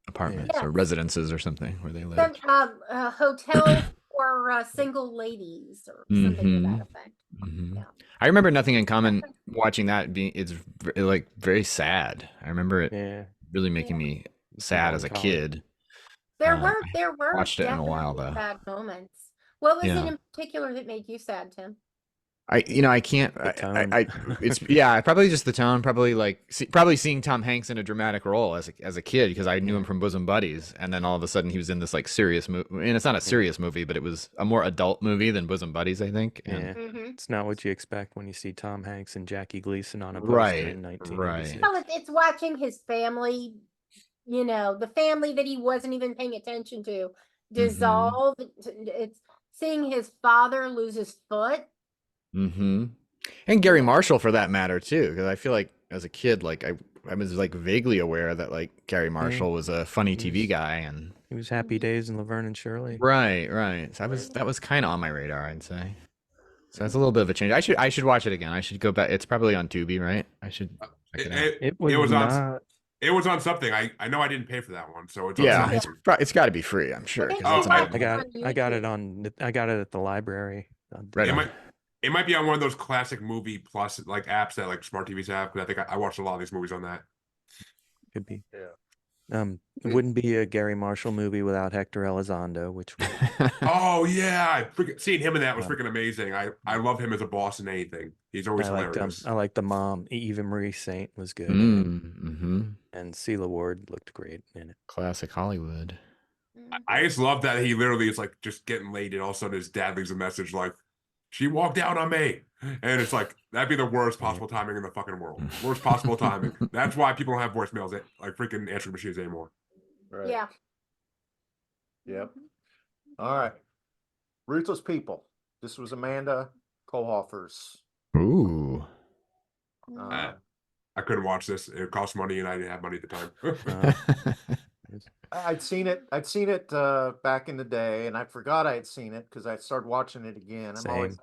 apartments Yeah. or residences or something where they lived. Some hotel for single ladies or something to that effect. Mm-hmm. Yeah. I remember Nothing in Common watching that it's like very sad. I remember it really making me sad as a kid. There were watched it in a while, definitely though. sad moments. What was Yeah. it in particular that made you sad, Tim? I can't. tone. It's probably just the tone. Probably seeing Tom Hanks in a dramatic role as a kid because I knew him from Bosom Buddies, and then all of a sudden he was in this like serious movie. And it's not a serious movie, but it was a more adult movie than Bosom Buddies, I think. And, It's not what you expect when you see Tom Hanks and Jackie Gleason on a poster Right, in 1986. Well, it's watching his family, the family that he wasn't even paying attention to dissolve. It's seeing his father lose his foot. Mm-hmm. And Gary Marshall for that matter too, because I feel like as a kid, like I was like vaguely aware that like Gary Marshall was a funny TV guy, and He was Happy Days and Laverne and Shirley. right. So that was kind of on my radar, I'd say. So that's a little bit of a change. I should watch it again. I should go back. It's probably on Tubi, right? I should check it out. It was on. not. It was on something. I know I didn't pay for that one, so it's on Yeah, something. it's got to be free. I'm sure. 'Cause Oh, it's an I- old I got on I got it YouTube. on I got it at the library. Right it on. might be on one of those classic movie plus like apps that like smart TVs have, because I think I watched a lot of these movies on that. Could be. Yeah. It wouldn't be a Gary Marshall movie without Hector Elizondo, which Oh yeah, seeing him in that was freaking amazing. I love him as a boss in anything. He's always hilarious. I liked the mom. Eva Marie Saint was good in it. Mm-hmm. And Celia Ward looked great in it. Classic Hollywood. I just love that he literally is like just getting laid, and all of a sudden his dad leaves a message like, "She walked out on me," and it's like that'd be the worst possible timing in the fucking world. Worst possible timing. That's why people don't have voicemails like freaking answering machines anymore. Right. Yeah. Yep. All right. Ruthless People. This was Amanda Kohlhofer's. Ooh. I couldn't watch this. It cost money, and I didn't have money at the time. I'd seen it. I'd seen it back in the day, and I forgot I had seen it because I started watching it again. I'm always,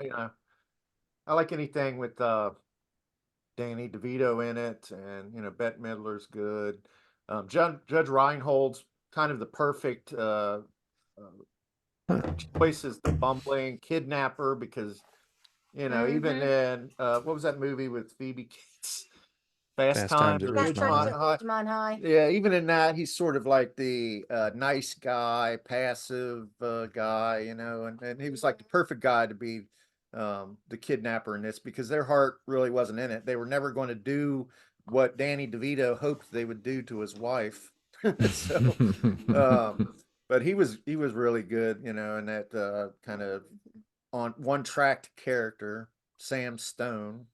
I like anything with Danny DeVito in it, and Bette Midler's good. Judge Reinhold's kind of the perfect choice as the bumbling kidnapper because even in what was that movie with Phoebe Cates? Fast Times at Ridgemont High. Yeah, even in that, he's sort of like the nice guy, passive guy, and he was like the perfect guy to be the kidnapper in this because their heart really wasn't in it. They were never going to do what Danny DeVito hoped they would do to his wife. But he was really good, in that kind of on one track character, Sam Stone.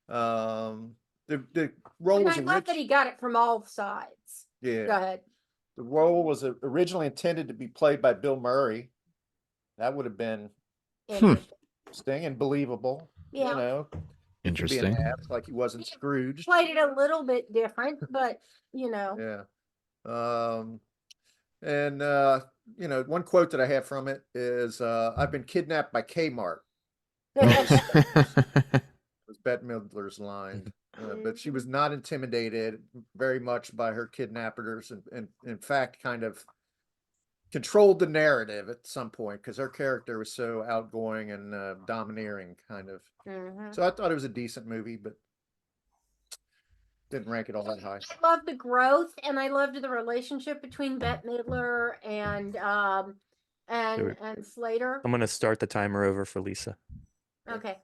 The role was I love that he got it from all sides. Yeah. Go ahead. The role was originally intended to be played by Bill Murray. That would have been interesting and believable. Yeah. Interesting. Like he wasn't Scrooge. Played it a little bit different, but Yeah. And one quote that I have from it is I've been kidnapped by Kmart. It was Bette Midler's line. But she was not intimidated very much by her kidnappers, and in fact, kind of controlled the narrative at some point because her character was so outgoing and domineering, kind of. So I thought it was a decent movie, but didn't rank it all that high. I loved the growth, and I loved the relationship between Bette Midler and Slater. I'm gonna start the timer over for Lisa. Okay.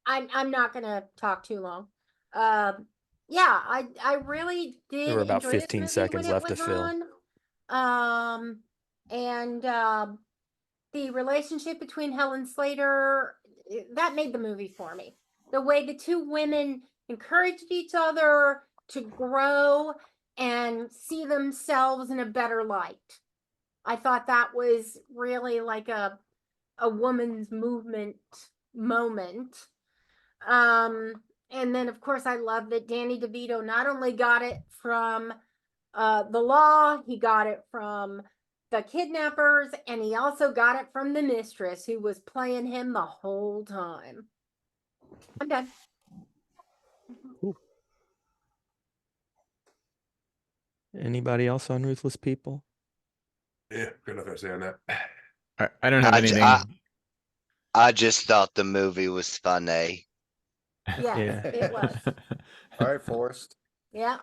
I'm not gonna talk too long. Yeah, I really did. There were about enjoy 15 this movie seconds when it left to was fill. on. And the relationship between Helen Slater, that made the movie for me. The way the two women encouraged each other to grow and see themselves in a better light. I thought that was really like a woman's movement moment. And then of course I love that Danny DeVito not only got it from the law, he got it from the kidnappers, and he also got it from the mistress who was playing him the whole time. I'm done. Anybody else on Ruthless People? Yeah, good enough to say on that. I don't have anything. I just thought the movie was funny. Yeah, it was. All right, Forrest. Yeah.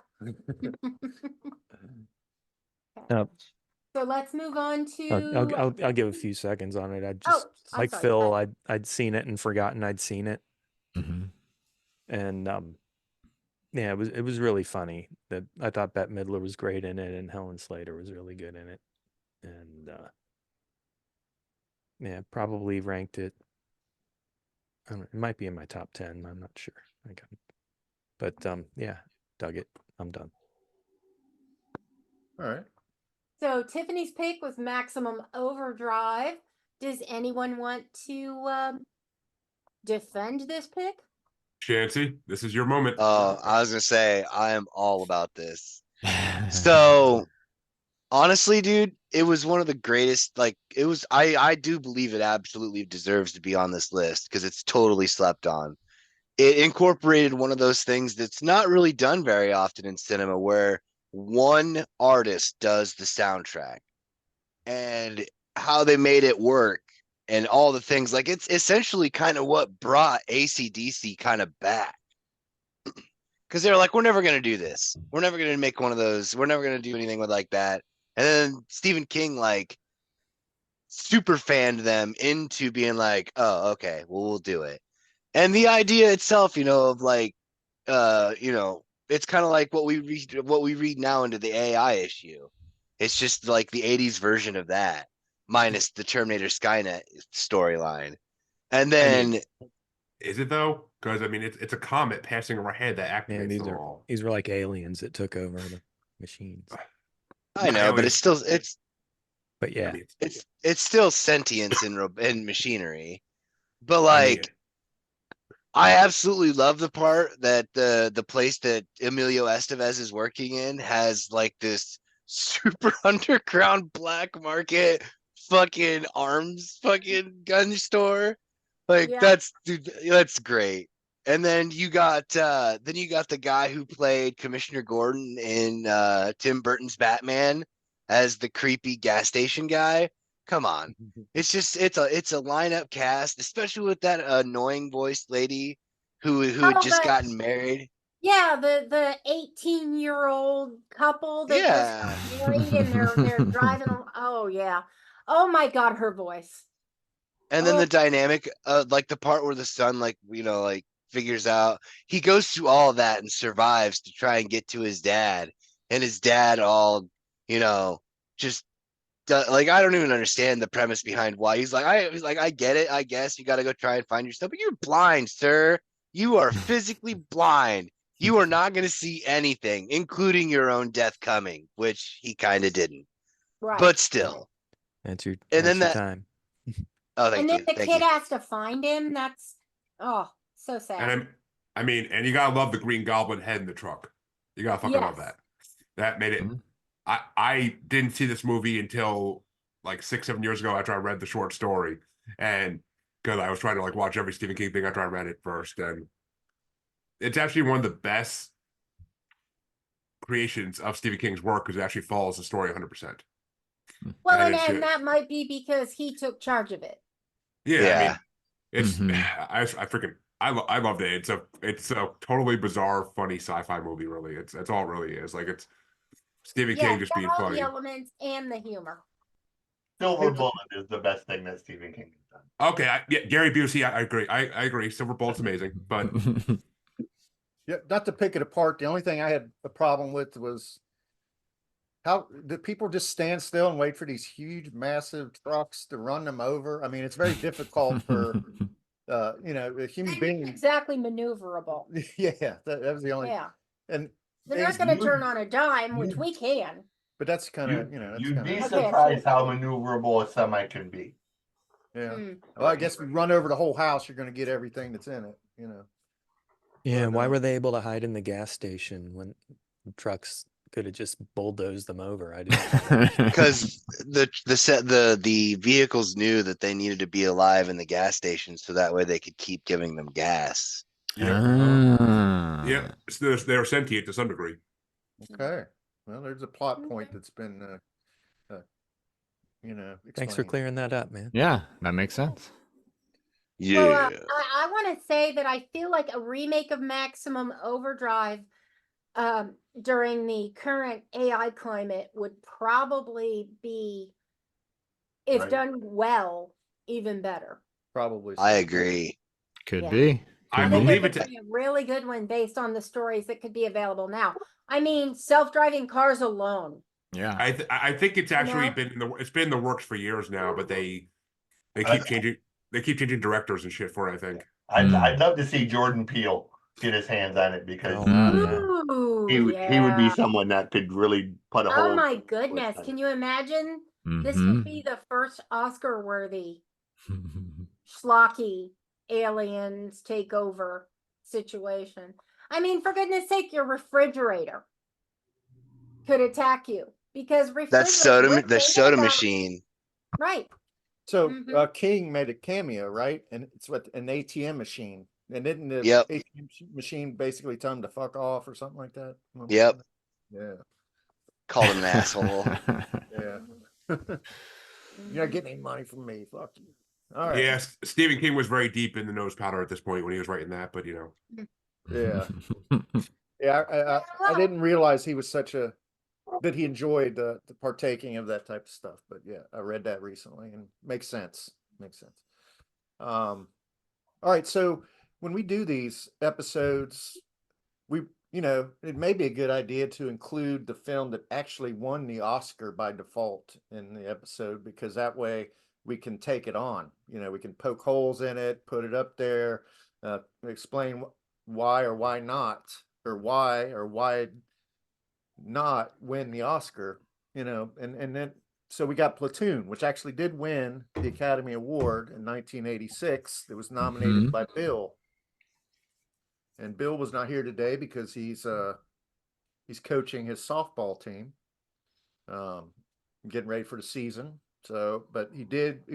So let's move on to. I'll give a few seconds on it. I just like sorry, Phil. I'd seen it and forgotten I'd seen it, and yeah, it was really funny. That I thought Bette Midler was great in it, and Helen Slater was really good in it, and yeah, probably ranked it. I don't know, it might be in my top 10. I'm not sure. But yeah, dug it. I'm done. All right. So Tiffany's pick was Maximum Overdrive. Does anyone want to defend this pick? Chancey, this is your moment. Oh, I was gonna say I am all about this. So honestly, dude, it was one of the greatest. Like, it was. I do believe it absolutely deserves to be on this list because it's totally slept on. it incorporated one of those things that's not really done very often in cinema, where one artist does the soundtrack, and how they made it work and all the things. Like, it's essentially kind of what brought AC/DC kind of back. Because they were like, we're never going to do this. We're never going to make one of those. We're never going to do anything with like that. And then Stephen King, like, super fanned them into being like, oh, okay, well, we'll do it. And the idea itself, of like, it's kind of like what we read now into the AI issue. It's just like the 80s version of that, minus the Terminator Skynet storyline. And then is it though? Because I mean, it's a comet passing overhead that activates these them are all. these were like aliens that took over the machines. I know, but it's But yeah, it's still sentience in machinery. But like, I absolutely love the part that the place that Emilio Estevez is working in has like this super underground black market fucking arms fucking gun store. Like, that's great. And then you got the guy who played Commissioner Gordon in Tim Burton's Batman as the creepy gas station guy. Come on. It's a lineup cast, especially with that annoying voiced lady who had just gotten married. Yeah, the 18-year-old couple that just got married and they're driving. Oh yeah. Oh my God, her voice. And then the dynamic, like the part where the son, like, figures out, he goes through all of that and survives to try and get to his dad, and his dad all, just like, I don't even understand the premise behind why he's like, I get it. I guess you got to go try and find yourself, but you're blind, sir. You are physically blind. You are not going to see anything, including your own death coming, which he kind of didn't. Right. But still. That's your time. Oh, thank and then you. the Thank kid you. has to find him. That's so sad. And and you gotta love the Green Goblin head in the truck. You gotta fucking love that. That made it. I didn't see this movie until like 6-7 years ago after I read the short story, and because I was trying to like watch every Stephen King thing after I read it first, and it's actually one of the best creations of Stephen King's work because it actually follows the story 100%. Well, and that might be because he took charge of it. Yeah. I mean, it's I loved it. It's a totally bizarre, funny sci-fi movie. Really, that's all it really is. Like, it's Stephen King just being all funny. the elements and the humor. Silver Bullet is the best thing that Stephen King has done. Okay, Gary Busey, I agree. I agree. Silver Bullet's amazing, but yeah, not to pick it apart. The only thing I had a problem with was how do people just stand still and wait for these huge, massive trucks to run them over? I mean, it's very difficult for a human being. Exactly maneuverable. Yeah, that was the only. Yeah. And they're not going to turn on a dime, which we can. But that's kind of, you'd be surprised how maneuverable a semi can be. Yeah. Well, I guess if we run over the whole house, you're going to get everything that's in it, Yeah, why were they able to hide in the gas station when trucks could have just bulldozed them over? I didn't. Because the vehicles knew that they needed to be alive in the gas station, so that way they could keep giving them gas. Yeah, so they're sentient to some degree. Okay, well, there's a plot point that's been, Thanks for explained. clearing that up, man. Yeah, that makes sense. Yeah. Well, I want to say that I feel like a remake of Maximum Overdrive during the current AI climate would probably be, if done well, even better. Probably. I agree. Could be. I think believe it could be a really good one based on the stories that could be available now. I mean, self-driving cars alone. Yeah, I think it's actually been in the works for years now, but they keep changing. They keep changing directors and shit for it, I think. I'd love to see Jordan Peele get his hands on it because he would be someone that could really put a whole. Oh my goodness! Can you imagine? This would be the first Oscar-worthy schlocky aliens take over situation. I mean, for goodness sake, your refrigerator could attack you because the soda machine. Right. So King made a cameo, right? And it's an ATM machine. And didn't the Yep. ATM machine basically tell him to fuck off or something like that? Yep. Yeah. Called him an asshole. Yeah. You're not getting any money from me. Fuck you. All right. Yes, Stephen King was very deep in the nose powder at this point when he was writing that, but you know. Yeah. Yeah. I didn't realize he was that he enjoyed the partaking of that type of stuff. But yeah, I read that recently and makes sense. Makes sense. All right. So when we do these episodes, it may be a good idea to include the film that actually won the Oscar by default in the episode, because that way we can take it on. We can poke holes in it, put it up there, explain why or why not, or why not win the Oscar, and then so we got Platoon, which actually did win the Academy Award in 1986. It was nominated by Bill. And Bill was not here today because he's coaching his softball team, getting ready for the season. So, but he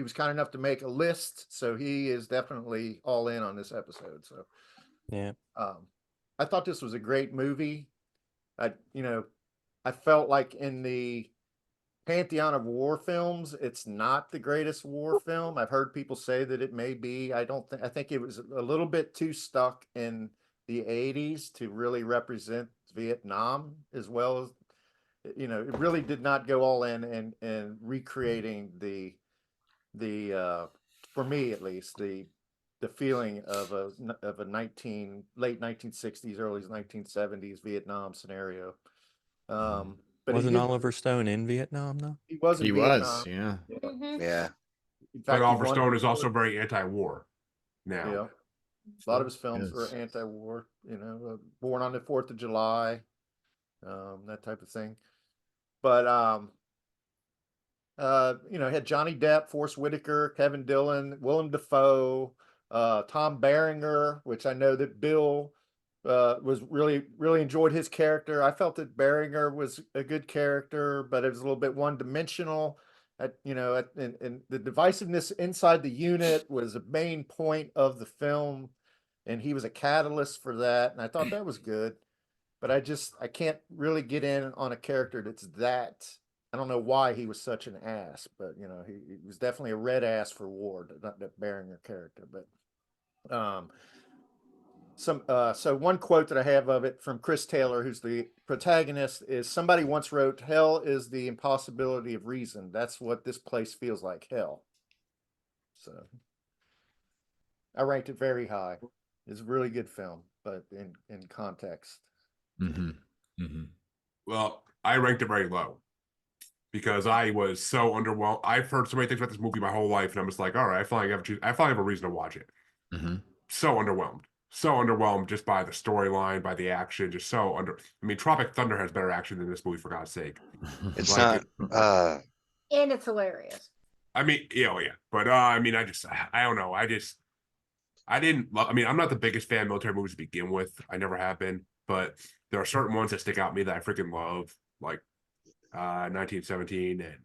was kind enough to make a list, so he is definitely all in on this episode. So, yeah, I thought this was a great movie. I felt like in the pantheon of war films, it's not the greatest war film. I've heard people say that it may be. I think it was a little bit too stuck in the 80s to really represent Vietnam as well as, it really did not go all in and recreating the for me at least, the feeling of a late 1960s, early 1970s Vietnam scenario. But wasn't Oliver Stone in Vietnam though? He was in Vietnam. Yeah. Yeah. In But fact, Oliver Stone is also very anti-war now. Yeah. A lot of his films were anti-war, Born on the 4th of July, that type of thing. But, had Johnny Depp, Forrest Whitaker, Kevin Dillon, Willem Dafoe, Tom Berenger, which I know that Bill was really enjoyed his character. I felt that Berenger was a good character, but it was a little bit one-dimensional. And the divisiveness inside the unit was a main point of the film, and he was a catalyst for that, and I thought that was good. But I can't really get in on a character that's that. I don't know why he was such an ass, but he was definitely a red ass for war, not that Berenger character. But so one quote that I have of it from Chris Taylor, who's the protagonist, is somebody once wrote, "Hell is the impossibility of reason. That's what this place feels like, hell." So I ranked it very high. It's a really good film, but in context. Well, I ranked it very low because I was so underwhelmed. I've heard so many things about this movie my whole life, and I'm just like, all right, I finally have a reason to watch it. So underwhelmed just by the storyline, by the action, just so under. I mean, Tropic Thunder has better action than this movie, for God's sake. It's like not. And it's hilarious. I mean, yeah, but I mean, I don't know. I didn't love. I mean, I'm not the biggest fan of military movies to begin with. I never have been, but there are certain ones that stick out to me that I freaking love, like 1917 and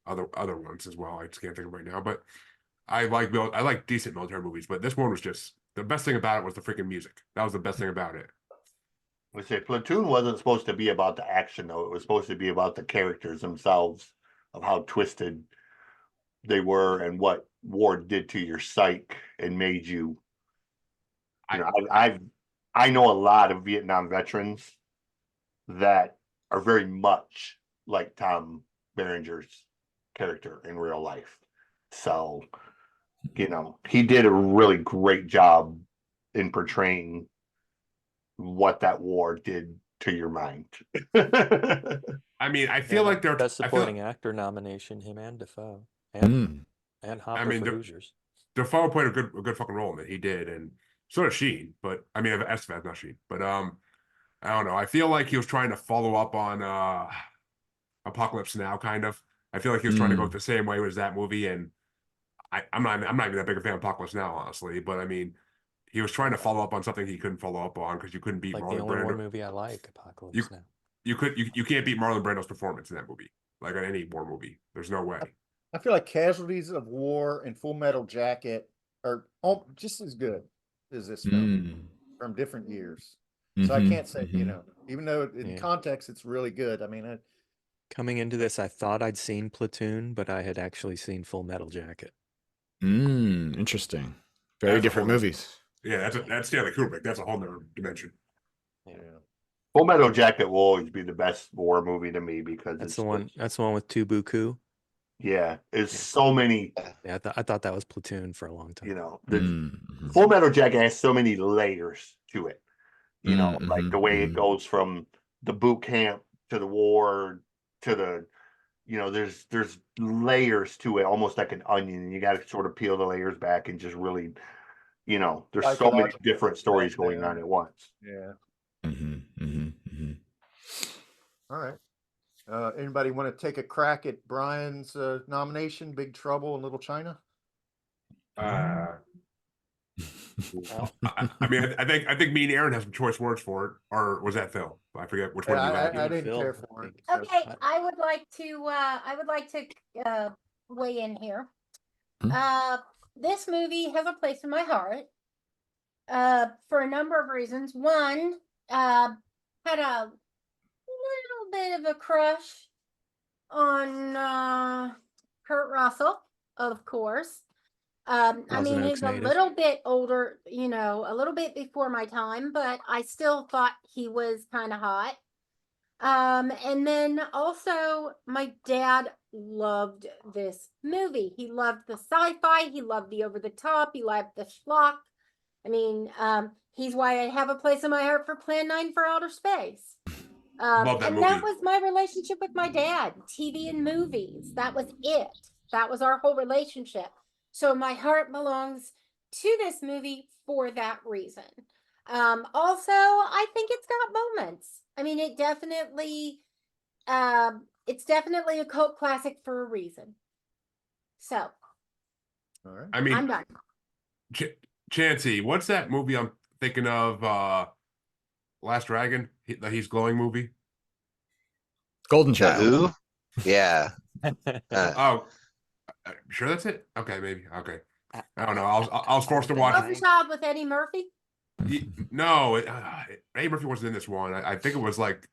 other ones as well. I just can't think of right now, but I like decent military movies. But this one was just the best thing about it was the freaking music. That was the best thing about it. I say Platoon wasn't supposed to be about the action though. It was supposed to be about the characters themselves, of how twisted they were and what war did to your psyche and made you. I know a lot of Vietnam veterans that are very much like Tom Berenger's character in real life. So, he did a really great job in portraying what that war did to your mind. I mean, I feel like they're best supporting actor nomination, him and Dafoe, and Hopper for Hoosiers. Dafoe played a good fucking role in it. He did, and so did Sheen. But I mean, Estevez, not Sheen. But I don't know. I feel like he was trying to follow up on Apocalypse Now, kind of. I feel like he was trying to go the same way as that movie, and I'm not even that big a fan of Apocalypse Now, honestly. But I mean, he was trying to follow up on something he couldn't follow up on because you couldn't beat like Marlon the only Brando. war movie I like, Apocalypse Now. You can't beat Marlon Brando's performance in that movie, like in any war movie. There's no way. I feel like Casualties of War and Full Metal Jacket are just as good. is this film from different years. So I can't say, even though in context it's really good. I mean, Coming into this, I thought I'd seen Platoon, but I had actually seen Full Metal Jacket. Interesting. Very That's a different whole movies. Yeah, that's Stanley Kubrick. That's a whole nother dimension. Yeah. Full Metal Jacket will always be the best war movie to me because That's the one. That's the one with Tubuku. Yeah, it's so many. Yeah, I thought that was Platoon for a long time. The Full Metal Jacket has so many layers to it. Like the way it goes from the boot camp to the war to the, there's layers to it, almost like an onion, and you got to sort of peel the layers back and just really, there's so many different stories going on at once. Yeah. All right. Anybody want to take a crack at Brian's nomination, Big Trouble in Little China? I mean, I think me and Aaron have some choice words for it, or was that Phil? I forget which one you had. I didn't care for it. Okay, I would like to weigh in here. This movie has a place in my heart for a number of reasons. One, had a little bit of a crush on Kurt Russell, of course. I mean, he's a little bit older, a little bit before my time, but I still thought he was kind of hot. And then also my dad loved this movie. He loved the sci-fi. He loved the over the top. He loved the schlock. I mean, he's why I have a place in my heart for Plan 9 for Outer Space. That was my relationship with my dad, TV and movies. That was it. That was our whole relationship. So my heart belongs to this movie for that reason. Also, I think it's got moments. I mean, it's definitely a cult classic for a reason. So, all right. I mean, I'm done. Chancey, what's that movie I'm thinking of? Last Dragon, he's glowing movie. Golden Child. Who? Yeah. Sure, that's it. Okay, maybe. Okay, I don't know. I was forced to watch. Golden Child with Eddie Murphy. No, Eddie Murphy wasn't in this one. I think it was like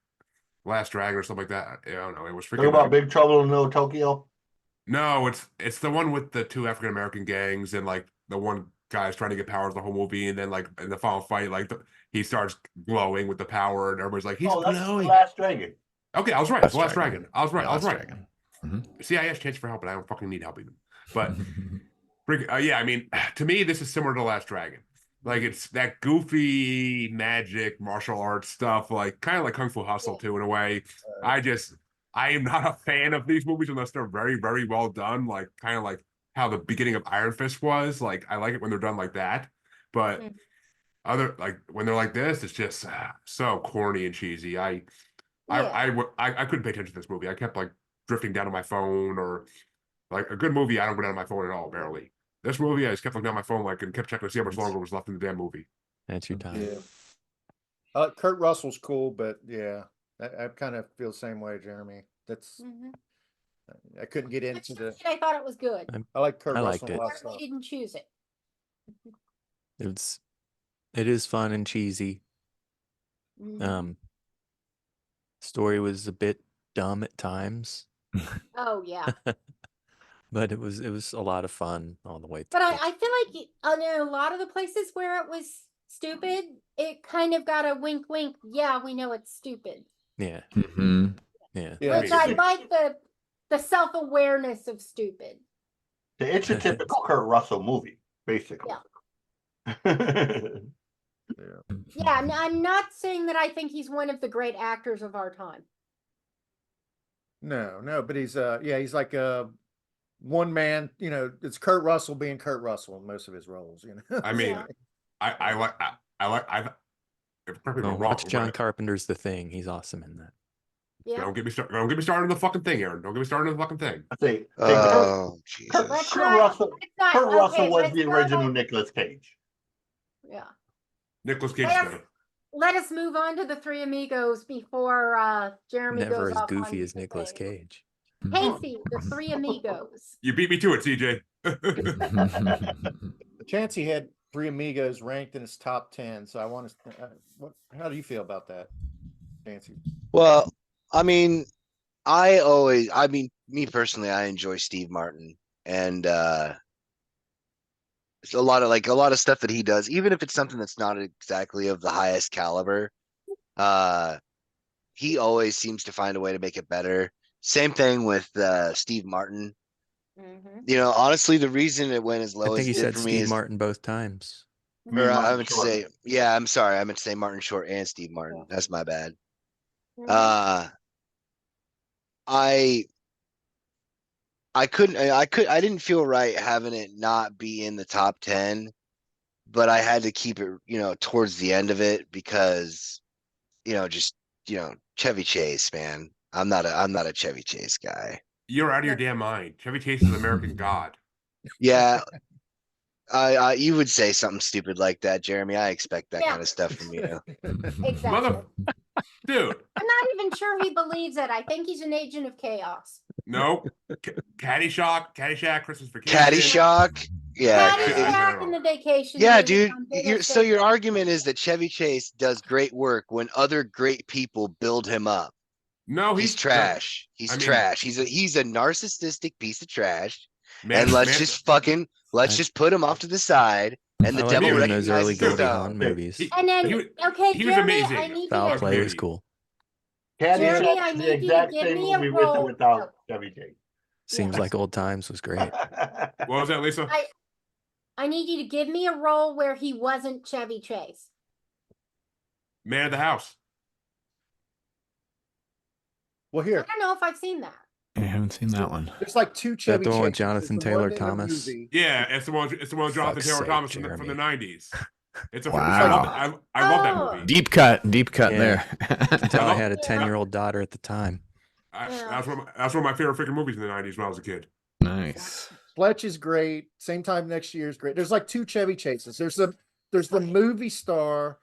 Last Dragon or something like that. I don't know. It was freaking. Talk about Big Trouble in Little Tokyo. No, it's the one with the two African American gangs and like the one guy's trying to get powers the whole movie, and then like in the final fight, like he starts glowing with the power, and everybody's like, he's glowing. That's the Last Dragon. Okay, I was right. It's the Last Dragon. I was right. See, I asked Chance for help, and I don't fucking need help even. But yeah, I mean, to me, this is similar to Last Dragon. Like it's that goofy magic martial arts stuff, like kind of like Kung Fu Hustle too, in a way. I am not a fan of these movies unless they're very, very well done. Like kind of like how the beginning of Iron Fist was. Like I like it when they're done like that, but other like when they're like this, it's just so corny and cheesy. I couldn't pay attention to this movie. I kept like drifting down to my phone, or like a good movie, I don't go down to my phone at all, barely. This movie, I just kept looking down my phone like and kept checking to see how much longer was left in the damn movie. That's your time. Yeah. Kurt Russell's cool, but yeah, I kind of feel the same way, Jeremy. That's I couldn't get into the. I thought it was good. I like Kurt Russell. Liked it. I didn't choose it. It is fun and cheesy. Story was a bit dumb at times. Oh yeah. But it was a lot of fun all the way through. But I feel like in a lot of the places where it was stupid, it kind of got a wink wink. Yeah, we know it's stupid. Yeah. Yeah. Which I like the self-awareness of stupid. It's a typical Kurt Russell movie, basically. Yeah, I'm not saying that I think he's one of the great actors of our time. No, but he's he's like a one man, it's Kurt Russell being Kurt Russell in most of his roles, I mean, I like watch John Carpenter's The Thing. He's awesome in that. Yeah. Don't get me started on the fucking thing, Aaron. Don't get me started on the fucking thing. Kurt Russell was the original Nicolas Cage. Yeah. Nicolas Cage. Let us move on to the Three Amigos before Jeremy Never goes as off goofy on as Nicolas Cage. Casey, the Three Amigos. You beat me to it, CJ. Chancey had Three Amigos ranked in his top 10. So I want to, how do you feel about that, Nancy? Well, I mean, me personally, I enjoy Steve Martin, and it's a lot of stuff that he does, even if it's something that's not exactly of the highest caliber. He always seems to find a way to make it better. Same thing with Steve Martin. You know, honestly, the reason it went as I low think as he it did said for me Steve is, Martin both times. or I meant to say, yeah, I'm sorry, I meant to say Martin Short and Steve Martin. That's my bad. I I didn't feel right having it not be in the top 10, but I had to keep it, towards the end of it because, just, Chevy Chase, man. I'm not a Chevy Chase guy. You're out of your damn mind. Chevy Chase is American God. Yeah. You would say something stupid like that, Jeremy. I expect that kind of stuff from you. Exactly. Dude. I'm not even sure he believes it. I think he's an agent of chaos. Nope. Caddyshack, Christmas Vacation. Caddyshack. Yeah. Caddyshack and the Vacation. Yeah, movie dude. on Big So Estate. your argument is that Chevy Chase does great work when other great people build him up. No, he's trash. He's trash. He's a narcissistic piece of trash. And let's just put him off to the side. And the devil him in those early recognizes the Goldie stone. Hawn movies. And then, okay, he was Jeremy, amazing. I need Foul you to play was cool. Jeremy, I need you to give me a role. without Chevy Chase. Seems like old times was great. What was that, Lisa? I need you to give me a role where he wasn't Chevy Chase. Man of the House. Well, here. I don't know if I've seen that. I haven't seen that one. There's like two Is that Chevy the one with Chases. Jonathan There's the Taylor one in the Thomas? movie. Yeah, it's the one with Jonathan Fuck's Taylor sake, Thomas from the Jeremy. 90s. It's a Wow. I love that movie. Deep cut Yeah. there. Until I had a 10-year-old daughter at the time. That's one of my favorite freaking movies in the 90s when I was a kid. Nice. Fletch is great. Same time next year is great. There's like two Chevy Chases. There's the movie star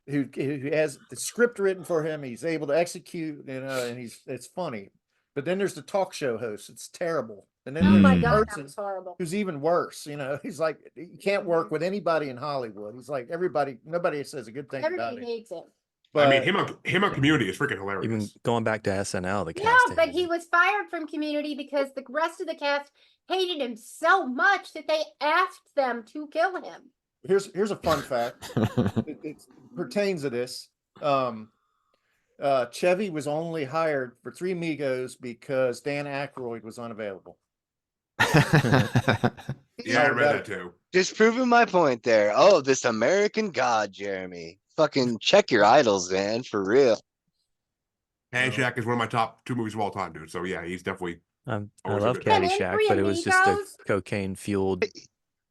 who has the script written for him. He's able to execute, and it's funny. But then there's the talk show host. It's terrible. And then Oh there's my the God, that person was horrible. who's even worse. He's like, you can't work with anybody in Hollywood. He's like, nobody says a good thing about Everybody him. hates him. But, I mean, him on Community is freaking hilarious. Even going back to SNL, the Yeah, cast. but he was fired from Community because the rest of the cast hated him so much that they asked them to kill him. Here's a fun fact. It pertains to this. Chevy was only hired for Three Amigos because Dan Aykroyd was unavailable. Yeah, I read that too. Just proving my point there. Oh, this American God, Jeremy. Fucking check your idols, man, for real. Caddyshack is one of my top 2 movies of all time, dude. So yeah, he's definitely. I always a love good- Caddyshack, but it was just a cocaine-fueled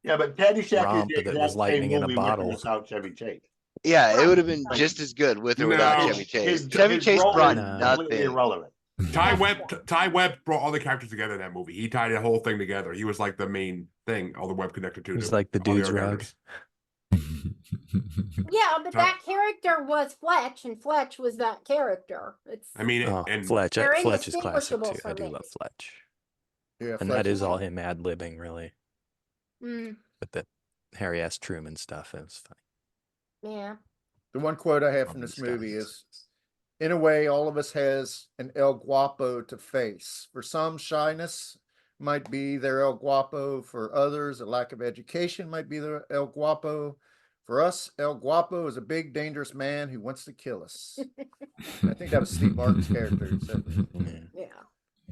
Yeah, but Caddyshack romp is the that was exact lightning same in a movie with or bottle. without Chevy Chase. Yeah, it would have been just as good with or without No. Chevy Chase. His Chevy Chase role brought is completely nothing. irrelevant. Ty Webb brought all the characters together in that movie. He tied the whole thing together. He was like the main thing, all the web connected to. It was like the all dude's other rug. characters. Yeah, but that character was Fletch, and Fletch was that character. It's I mean, Fletch. they're Fletch is classic indistinguishable too. I from do me. love Fletch. Yeah, And Fletch that is is all him ad-libbing, really. Mm, With the Harry S. Truman stuff, it was funny. yeah. The one quote I have from this movie is, in a way, all of us has an El Guapo to face. For some, shyness might be their El Guapo. For others, a lack of education might be their El Guapo. For us, El Guapo is a big, dangerous man who wants to kill us. I think that was Steve Martin's character who said that. Yeah.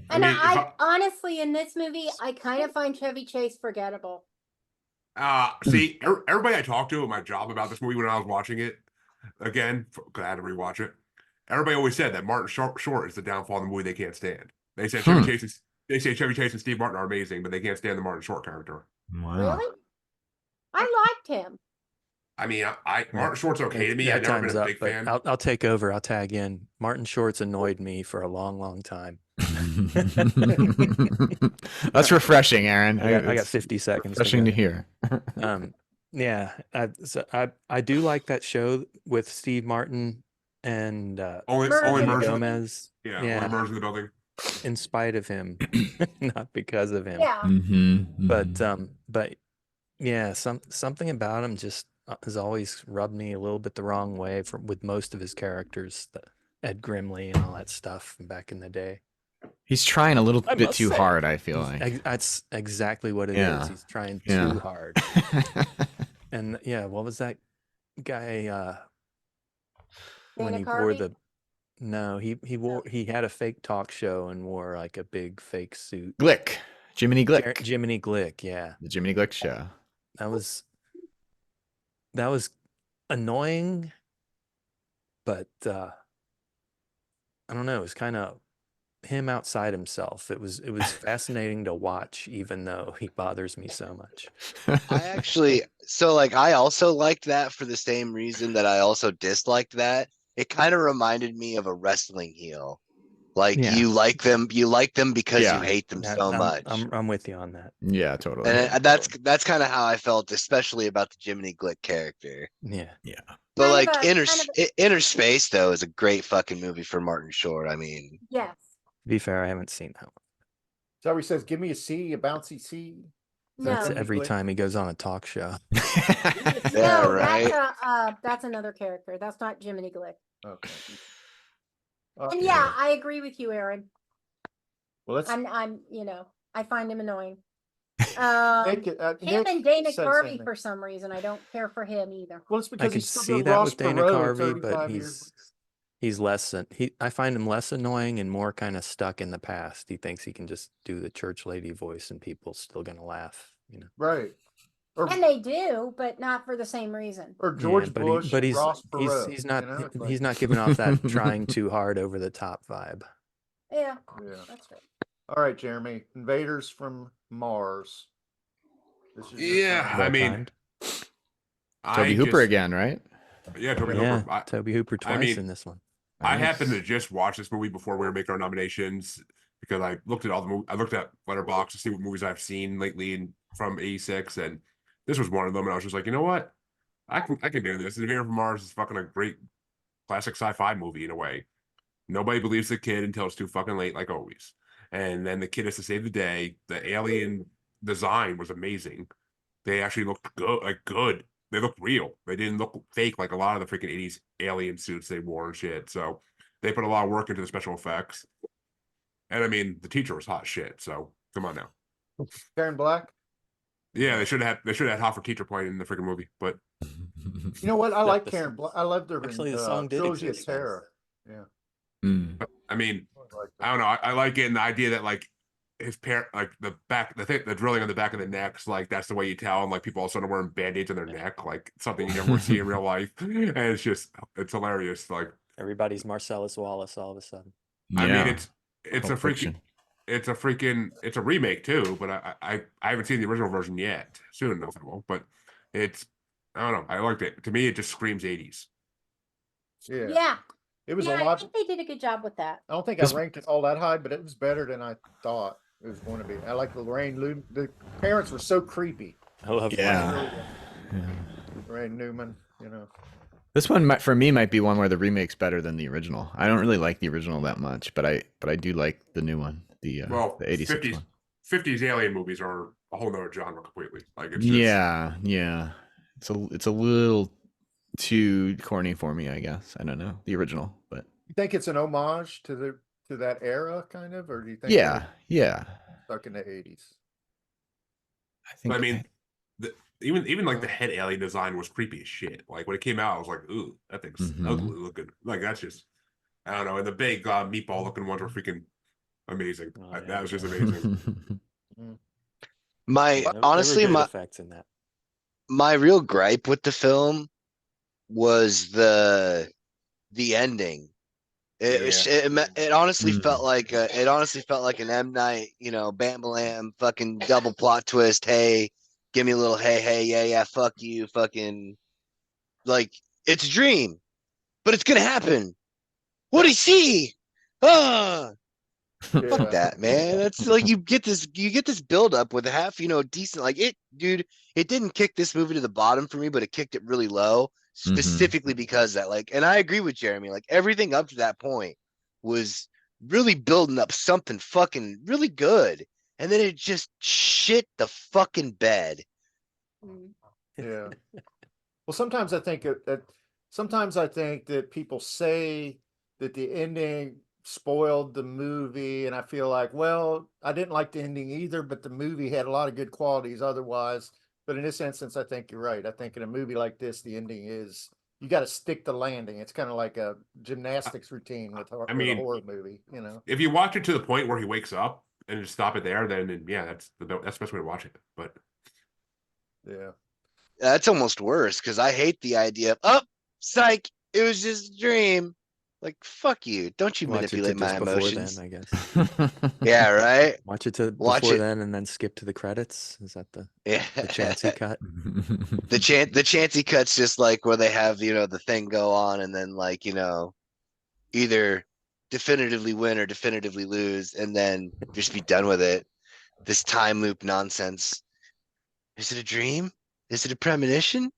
I And mean, I honestly, in this movie, I kind of find Chevy Chase forgettable. See, everybody I talked to at my job about this movie when I was watching it, again, because I had to rewatch it, everybody always said that Martin Short is the downfall of the movie they can't stand. They said they say Chevy Chase and Steve Martin are amazing, but they can't stand the Martin Short character. Wow. Really? I liked him. I mean, Martin Short's okay to me. Yeah, I've never time's been a up, big but fan. I'll take over. I'll tag in. Martin Short's annoyed me for a long, long time. That's refreshing, Aaron. I got 50 seconds. Refreshing to hear. Yeah, I do like that show with Steve Martin and Only Selena Merge. Gomez. Yeah, only Merge in the building. In spite of him, not because of him. Yeah. Mm-hmm, But Yeah, something about him just has always rubbed me a little bit the wrong way with most of his characters, Ed Grimley and all that stuff from back in the day. He's trying a little I bit must too say, hard, I feel like. That's exactly what it is. Yeah. He's trying Yeah. too hard. And yeah, what was that guy when Dana he wore Carvey? the No, he had a fake talk show and wore like a big fake suit. Glick. Jiminy Glick. Jiminy Glick, yeah. The Jiminy Glick show. That was annoying, but I don't know, it was kind of him outside himself. It was fascinating to watch, even though he bothers me so much. I also liked that for the same reason that I also disliked that. It kind of reminded me of a wrestling heel. Like you like them because you hate them so much. I'm with you on that. Yeah, totally. And that's kind of how I felt, especially about the Jiminy Glick character. Yeah. But like Inner Space though is a great fucking movie for Martin Short. I mean, Yes. To be fair, I haven't seen that one. So he says, "Give me a C, a bouncy C." That's No. every time he goes on a talk show. Yeah, No, right. that's another character. That's not Jiminy Glick. Okay. And yeah, I agree with you, Aaron. Well, let's. I'm I find him annoying. Nick, Him Nick and Dana said Carvey something. for some reason. I don't care for him either. Well, it's I because could he's still see doing that Ross with Dana Perot Carvey, but 35 years. he's less I find him less annoying and more kind of stuck in the past. He thinks he can just do the church lady voice and people still gonna laugh, Right. Or, And they do, but not for the same reason. or George but Bush, but he's Ross Perot. he's not it's like- he's not giving off that trying too hard over the top vibe. Yeah, Yeah. that's right. All right, Jeremy. Invaders from Mars. This is your Yeah, turn. I mean, Toby Hooper again, right? Yeah, Toby Yeah, Hooper. Toby Hooper twice in this one. I happened to just watch this movie before we were making our nominations because I looked at all the movies. I looked at Letterboxd to see what movies I've seen lately from '86, and this was one of them. And I was just like, you know what, I can do this. Invader from Mars is fucking a great classic sci-fi movie in a way. Nobody believes the kid until it's too fucking late, like always. And then the kid has to save the day. The alien design was amazing. They actually looked good. They looked real. They didn't look fake like a lot of the freaking 80s alien suits they wore and shit. So they put a lot of work into the special effects. And I mean, the teacher was hot shit. So come on now. Karen Black. Yeah, they should have had hot for teacher playing in the freaking movie. But You know what? I like Karen Black. I loved her Actually, in the song did Trilogy of exist. Terror. Yeah. But, I mean, I don't know. I like it in the idea that like his parent, like the drilling on the back of the necks, like that's the way you tell. And like people all of a sudden are wearing band-aids on their neck, like something you never see in real life. And it's hilarious. Like Everybody's Marcellus Wallace all of a sudden. I Yeah. mean, it's a remake too, but I haven't seen the original version yet. Soon enough I will. But I don't know. I liked it. To me, it just screams 80s. Yeah. Yeah. It was a I lot. think they did a good job with that. I don't think I ranked it all that high, but it was better than I thought it was going to be. I like the Lorraine Newman. The parents were so creepy. I love Lorraine Newman, This one for me might be one where the remake's better than the original. I don't really like the original that much, but I do like the new one, the 86 50s, one. 50s alien movies are a whole nother genre completely. Like it's just, Yeah. It's a little too corny for me, I guess. I don't know the original, but You think it's an homage to that era, kind of, or do you think? yeah. Stuck in the 80s. I think. I mean, even like the head alien design was creepy as shit. Like when it came out, I was like, ooh, that thing's ugly looking. Like that's just, I don't know. And the big meatball looking ones were freaking amazing. That was just amazing. Honestly, good effects in that. My real gripe with the film was the ending. It honestly felt like an M Night, Bam Bam fucking double plot twist. Hey, give me a little hey, yeah, fuck you, fucking, like it's a dream, but it's gonna happen. What'd he see? Fuck that, man. It's like you get this build up with half, decent, like it, dude. It didn't kick this movie to the bottom for me, but it kicked it really low, specifically because that, like, and I agree with Jeremy. Like everything up to that point was really building up something fucking really good, and then it just shit the fucking bed. Yeah. Well, sometimes I think that people say that the ending spoiled the movie, and I feel like, well, I didn't like the ending either, but the movie had a lot of good qualities otherwise. But in this instance, I think you're right. I think in a movie like this, the ending is you got to stick the landing. It's kind of like a gymnastics routine with I a mean, horror movie, you know. if you watch it to the point where he wakes up and just stop it there, then yeah, that's the best way to watch it. But yeah, that's almost worse because I hate the idea of psych, it was just a dream. Like, fuck you. Don't you Watch it to manipulate my just before emotions. then, I guess. Yeah, right. Watch it to Watch before it. then and then skip to the credits. Is that the Yeah. Chansey cut? The Chansey cut's just like where they have, the thing go on and then like, either definitively win or definitively lose and then just be done with it. This time loop nonsense. Is it a dream? Is it a premonition?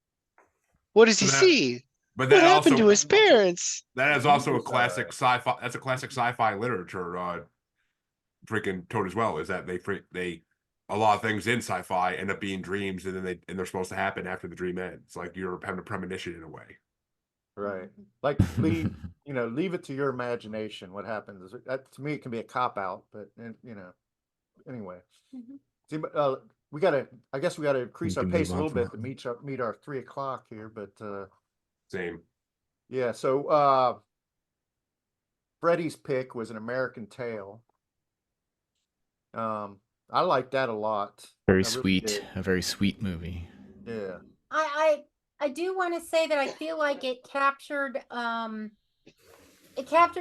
What does he see? But What that happened also to his parents? that is also a classic sci-fi. That's a classic sci-fi literature. Freaking told as well is that they a lot of things in sci-fi end up being dreams, and then they're supposed to happen after the dream ends. Like you're having a premonition in a way. right. Like leave it to your imagination. What happens? That, to me, it can be a cop out, but anyway. See, I guess we gotta increase You our can pace move a on little from bit to meet our 3 o'clock here, but Same. yeah. So Freddie's pick was An American Tail. I like that a lot. Very I really sweet, did. a very sweet movie. Yeah. I do want to say that I feel like it captured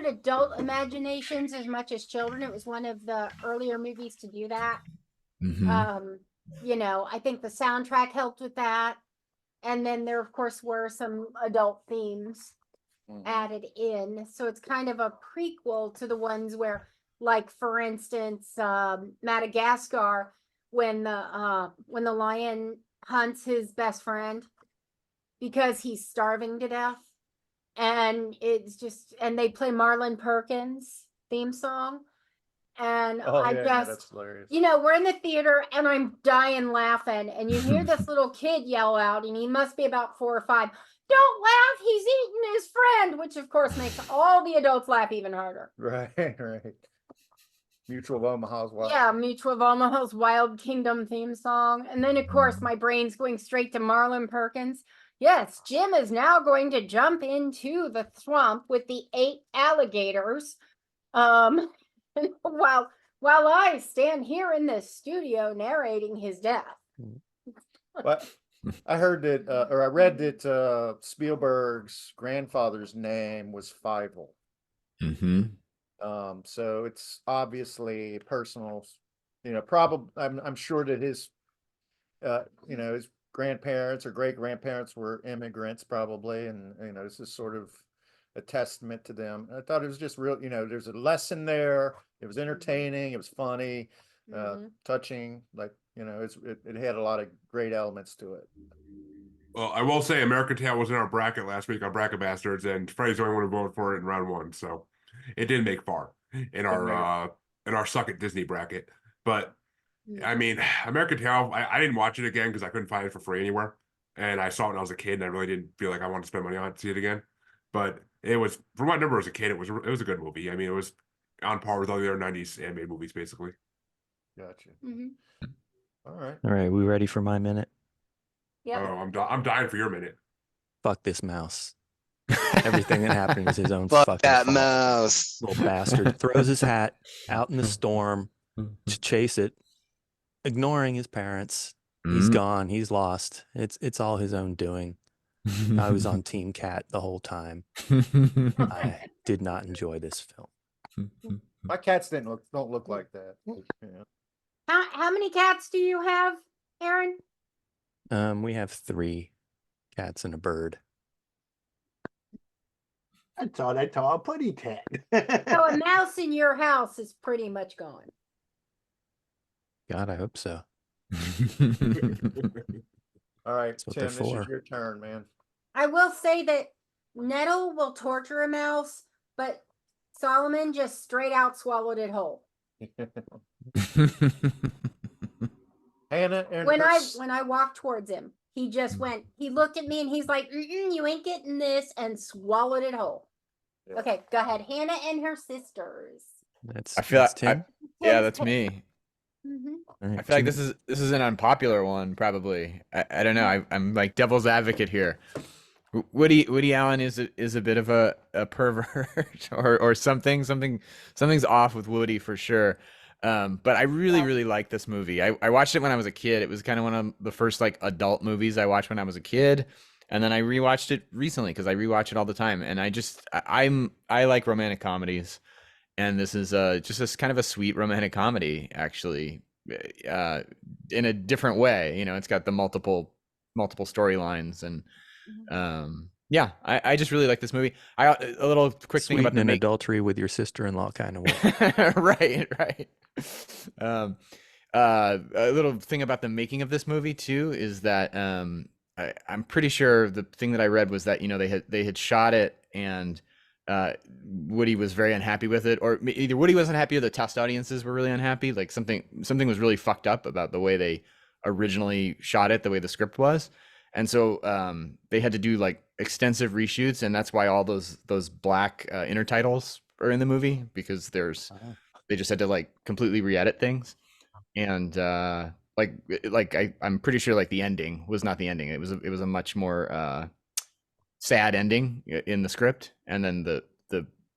adult imaginations as much as children. It was one of the earlier movies to do that. I think the soundtrack helped with that. And then there, of course, were some adult themes added in. So it's kind of a prequel to the ones where, like, for instance, Madagascar, when the lion hunts his best friend because he's starving to death. And and they play Marlon Perkins theme song. And that's hilarious. we're in the theater and I'm dying laughing. And you hear this little kid yell out, and he must be about 4 or 5. Don't laugh, he's eating his friend, which of course makes all the adults laugh even harder. Right, right. Mutual of Omaha's Wild. Yeah, Mutual of Omaha's Wild Kingdom theme song. And then, of course, my brain's going straight to Marlon Perkins. Yes, Jim is now going to jump into the swamp with the 8 alligators. While I stand here in the studio narrating his death. But I heard that, or I read that Spielberg's grandfather's name was Fievel. So it's obviously personal. Probably I'm sure that his grandparents or great grandparents were immigrants, probably, and this is sort of a testament to them. I thought it was just real. There's a lesson there. It was entertaining. It was funny, touching. Like it had a lot of great elements to it. Well, I will say American Tail was in our bracket last week on Bracket Bastards, and Freddie's the only one who voted for it in round 1, so it didn't make far in our Suck at Disney bracket. But I mean, American Tail, I didn't watch it again because I couldn't find it for free anywhere, and I saw it when I was a kid, and I really didn't feel like I wanted to spend money on it to see it again. But it was, from what I remember as a kid, it was a good movie. I mean, it was on par with all the other 90s animated movies, basically. Gotcha. All right, we ready for my minute? Yeah. Oh, I'm dying for your minute. Fuck this mouse. Everything that happened was his own Fuck fucking that fault. mouse. Little bastard throws his hat out in the storm to chase it, ignoring his parents. He's gone. He's lost. It's all his own doing. I was on Team Cat the whole time. I did not enjoy this film. My cats don't look like that. How many cats do you have, Aaron? We have 3 cats and a bird. That's all that tall putty tat. So a mouse in your house is pretty much gone. God, I hope so. All right, what Tim, they're this for. is your turn, man. I will say that Nettle will torture a mouse, but Solomon just straight out swallowed it whole. Hannah and when her I walked towards him, he just went. He looked at me and he's like, "You ain't getting this," and swallowed it whole. Yeah. Okay, go ahead. Hannah and her sisters. That's I feel that's like Tim. yeah, that's me. Mm-hmm. All right, I feel like Jim- this is an unpopular one, probably. I don't know. I'm like devil's advocate here. Woody Allen is a bit of a pervert or something's off with Woody for sure. But I really like this movie. I watched it when I was a kid. It was kind of one of the first like adult movies I watched when I was a kid, and then I rewatched it recently because I rewatch it all the time. And I like romantic comedies, and this is just this kind of a sweet romantic comedy actually, in a different way. You know, it's got the multiple storylines and yeah, I just really like this movie. A little quick thing about Sweeten the an make adultery with your sister-in-law kind of way. right. A little thing about the making of this movie too is that I'm pretty sure the thing that I read was that they had shot it and Woody was very unhappy with it, or either Woody wasn't happy or the test audiences were really unhappy. Like something was really fucked up about the way they originally shot it, the way the script was. And so they had to do like extensive reshoots, and that's why all those black intertitles are in the movie, because they just had to like completely re-edit things. And I'm pretty sure like the ending was not the ending. It was a much more sad ending in the script, and then the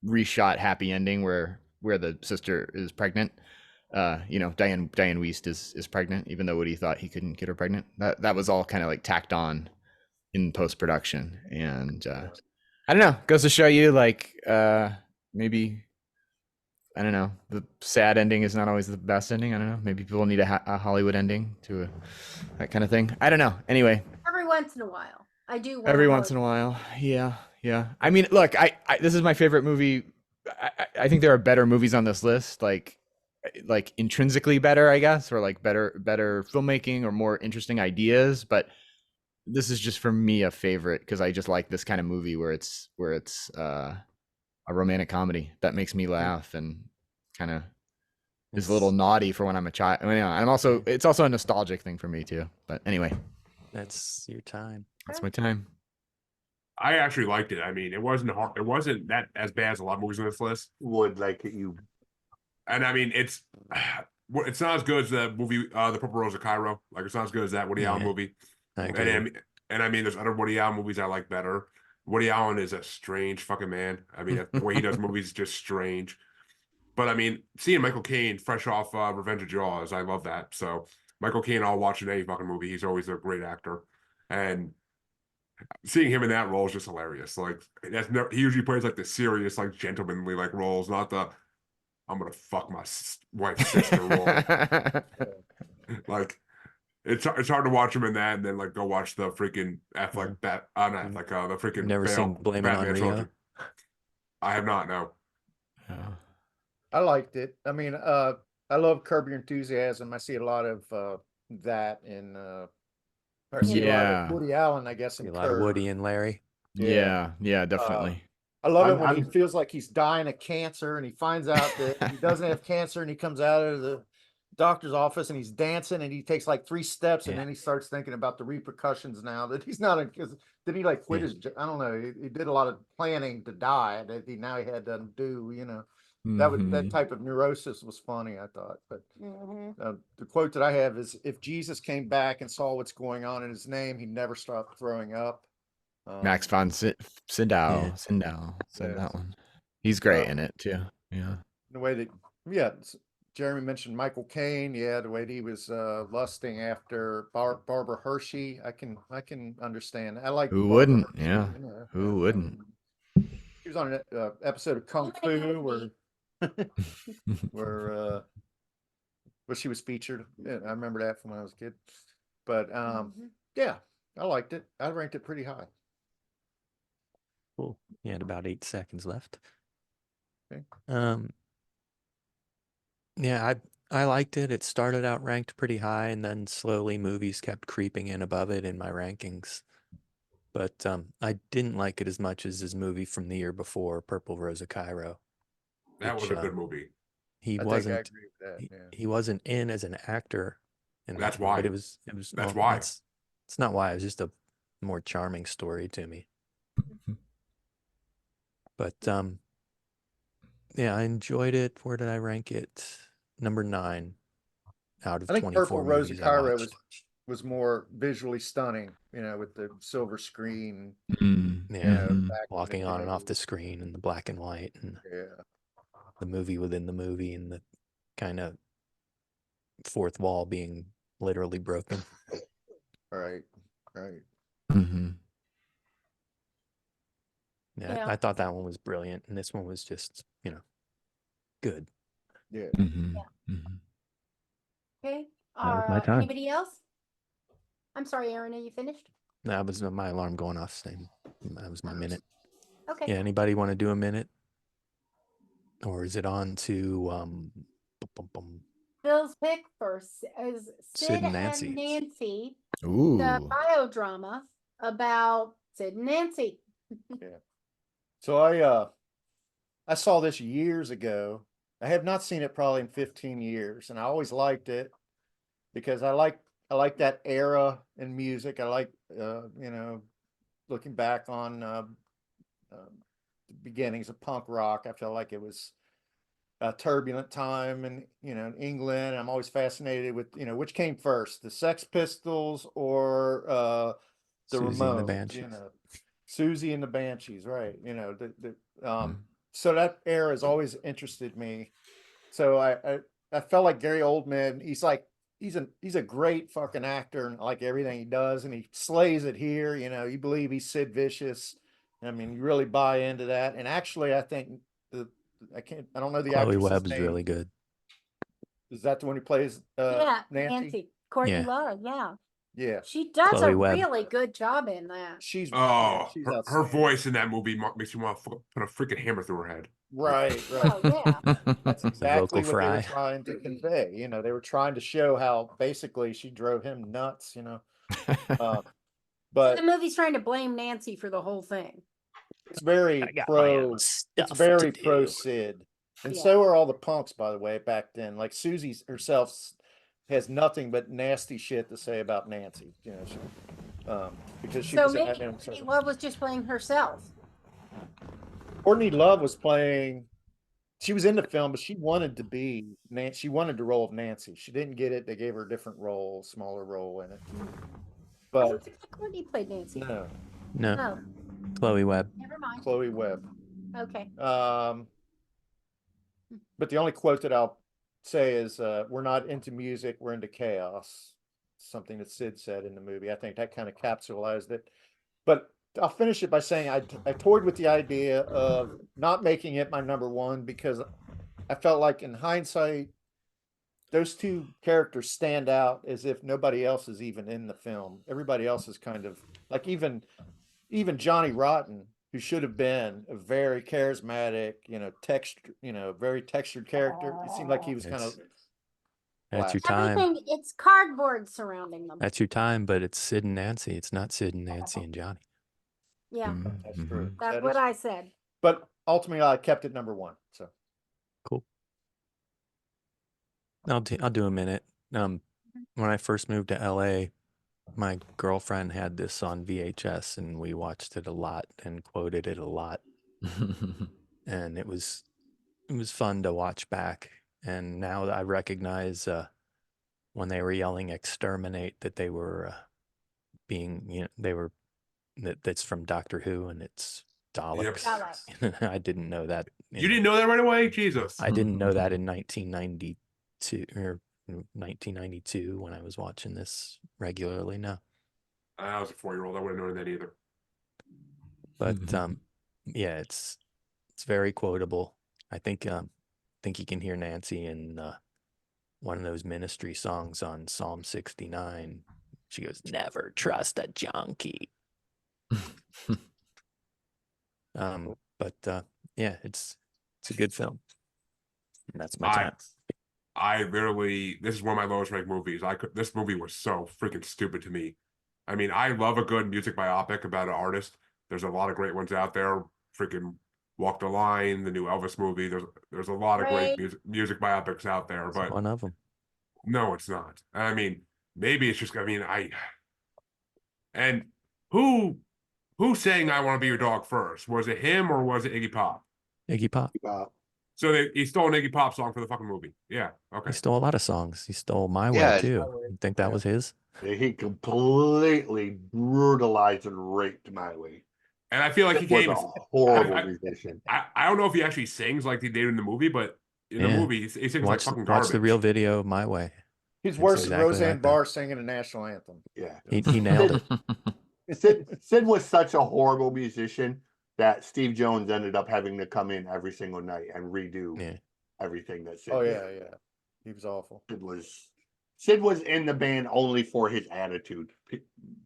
reshot happy ending where the sister is pregnant. Diane Wiest is pregnant, even though Woody thought he couldn't get her pregnant. That was all kind of like tacked on in post production, and I don't know. Goes to show you, like maybe I don't know. The sad ending is not always the best ending. I don't know. Maybe people need a Hollywood ending to that kind of thing. I don't know. Anyway, Every once in a while, I do. every once in a while, yeah. I mean, look, I this is my favorite movie. I think there are better movies on this list, like intrinsically better, I guess, or like better filmmaking or more interesting ideas. But this is just for me a favorite because I just like this kind of movie where it's a romantic comedy that makes me laugh and kind of is a little naughty for when I'm a child. I mean, it's also a nostalgic thing for me too. But anyway, That's your time. that's my time. I actually liked it. I mean, it wasn't hard. It wasn't that as bad as a lot of movies on this list. Would like it you. And I mean, it's not as good as the movie, The Purple Rose of Cairo. Like, it's not as good as that Woody Allen movie. I agree. And I mean, there's other Woody Allen movies I like better. Woody Allen is a strange fucking man. I mean, the way he does movies is just strange. But I mean, seeing Michael Caine fresh off Revenge of Jaws, I love that. So Michael Caine, I'll watch in any fucking movie. He's always a great actor. And seeing him in that role is just hilarious. Like, he usually plays like the serious, like gentlemanly like roles, not the I'm gonna fuck my wife's sister role. Like, it's hard to watch him in that and then like go watch the freaking Affleck the freaking Never seen Blame It on Batman Rio? trilogy. I have not, no. I liked it. I mean, I love Curb Your Enthusiasm. I see a lot of that in or see a lot of Woody Allen, I guess, in A lot of Curb. Woody and Larry. Yeah, definitely. I love it when he feels like he's dying of cancer and he finds out that he doesn't have cancer, and he comes out of the doctor's office and he's dancing and he takes like 3 steps and then he starts thinking about the repercussions now that he's not because did he like quit his I don't know, he did a lot of planning to die that he had to undo, that type of neurosis was funny, I thought. But the quote that I have is, if Jesus came back and saw what's going on in his name, he'd never stop throwing up. Max von Sydow said that one. He's great in it too. Yeah. The way that Jeremy mentioned Michael Caine, the way that he was lusting after Barbara Hershey, I can understand. I like Who Barbara wouldn't? Hershey, Yeah. Who wouldn't? She was on an episode of Kung Fu where she was featured. Yeah, I remember that from when I was a kid. But yeah, I liked it. I ranked it pretty high. Cool. You had about 8 seconds left. Okay. Yeah, I liked it. It started out ranked pretty high, and then slowly movies kept creeping in above it in my rankings. But I didn't like it as much as his movie from the year before, Purple Rose of Cairo. That was a good movie. He I wasn't. agree with that. He wasn't in as an actor in That's that one, why. but it was That's why. It's not why. It was just a more charming story to me. But yeah, I enjoyed it. Where did I rank it? Number 9 out of I think 24 Purple Rose of movies I Cairo watched. was more visually stunning, you know, with the silver screen, Yeah, back in walking the on and off day. the screen and the black and white and Yeah. the movie within the movie and the kind of fourth wall being literally broken. Right. Right. Yeah, Yeah. I thought that one was brilliant, and this one was just, good. Yeah. Okay. That was my time. Anybody else? I'm sorry, Aaron, are you finished? That was my alarm going off. Same. That was my minute. Okay. Yeah. Anybody want to do a minute, or is it on to Phil's pick first is Sid and and Nancy? Nancy, Ooh. the biodrama about Sid and Nancy. Yeah. So I saw this years ago. I have not seen it probably in 15 years, and I always liked it because I like that era in music. I like you know, looking back on the beginnings of punk rock. I felt like it was a turbulent time in, you know, in England. I'm always fascinated with, you know, which came first, the Sex Pistols or the Susie and the Ramones, Banshees. you know, Susie and the Banshees, right? You know, so that era has always interested me. So I felt like Gary Oldman. He's a great fucking actor and like everything he does, and he slays it here. You know, you believe he's Sid Vicious. I mean, you really buy into that. And actually, I think I don't know the Chloe actress's Webb's name. really good. Is that the one who plays Yeah, Nancy? Courtney Yeah. Love, yeah. Yeah. She does Chloe a Webb. really good job in that. She's Oh, she's her outstanding. voice in that movie makes you want to put a freaking hammer through her head. Right. Oh, yeah. That's The exactly vocal what they were fry. trying to convey. You know, they were trying to show how basically she drove him nuts, you know. So But the movie's trying to blame Nancy for the whole thing. it's very I got my own it's stuff very to pro do. Sid. And Yeah. so are all the punks, by the way, back then. Like Susie herself has nothing but nasty shit to say about Nancy, you know, because she So was maybe Courtney Love was just playing herself. Courtney Love was playing. She was in the film, but she wanted to be Nancy. She wanted the role of Nancy. She didn't get it. They gave her a different role, smaller role in it. I But don't think Courtney played Nancy. no, No. Oh, Chloe Webb. never mind. Chloe Webb. Okay. But the only quote that I'll say is, "We're not into music. We're into chaos." Something that Sid said in the movie. I think that kind of capsulized it. But I'll finish it by saying I toyed with the idea of not making it my number one because I felt like in hindsight, those two characters stand out as if nobody else is even in the film. Everybody else is kind of like even Johnny Rotten, who should have been a very charismatic, you know, very textured character. It seemed like he was kind of That's your flat. time. Everything, it's cardboard surrounding them. That's your time, but it's Sid and Nancy. It's not Sid and Nancy and Johnny. Yeah, That's true. that's That what is- I said. But ultimately, I kept it number one. So Cool. I'll do a minute. When I first moved to LA, my girlfriend had this on VHS, and we watched it a lot and quoted it a lot. And it was fun to watch back. And now that I recognize when they were yelling "exterminate," that they were being, you know, that's from Doctor Who, and it's Daleks. Daleks. I didn't know that. You didn't know that right away? Jesus. I didn't know that in 1992 when I was watching this regularly. No. I was a 4-year-old. I wouldn't have known that either. But yeah, it's very quotable. I think you can hear Nancy in one of those Ministry songs on Psalm 69. She goes, "Never trust a junkie." But yeah, it's a good film. And that's my time. I literally, this is one of my lowest ranked movies. This movie was so freaking stupid to me. I mean, I love a good music biopic about an artist. There's a lot of great ones out there. Freaking Walk the Line, the new Elvis movie. There's a lot of great music biopics out there. But one of them. No, it's not. I mean, maybe it's just, I mean, and who sang "I Want to Be Your Dog" first? Was it him or was it Iggy Pop? Iggy Pop. So he stole an Iggy Pop song for the fucking movie. Yeah. Okay. He stole a lot of songs. He stole My Yeah. Way too. You think that was his? Yeah, he completely brutalized and raped My Way. And I feel like he was came. a horrible musician. I don't know if he actually sings like he did in the movie, but in the movie he sings like fucking garbage. Watch the real video, My Way. He's worse than exactly Roseanne like that. Barr singing the national anthem. Yeah. He nailed it. Sid was such a horrible musician that Steve Jones ended up having to come in every single night and redo everything that Sid did. Yeah. He was awful. Sid was in the band only for his attitude,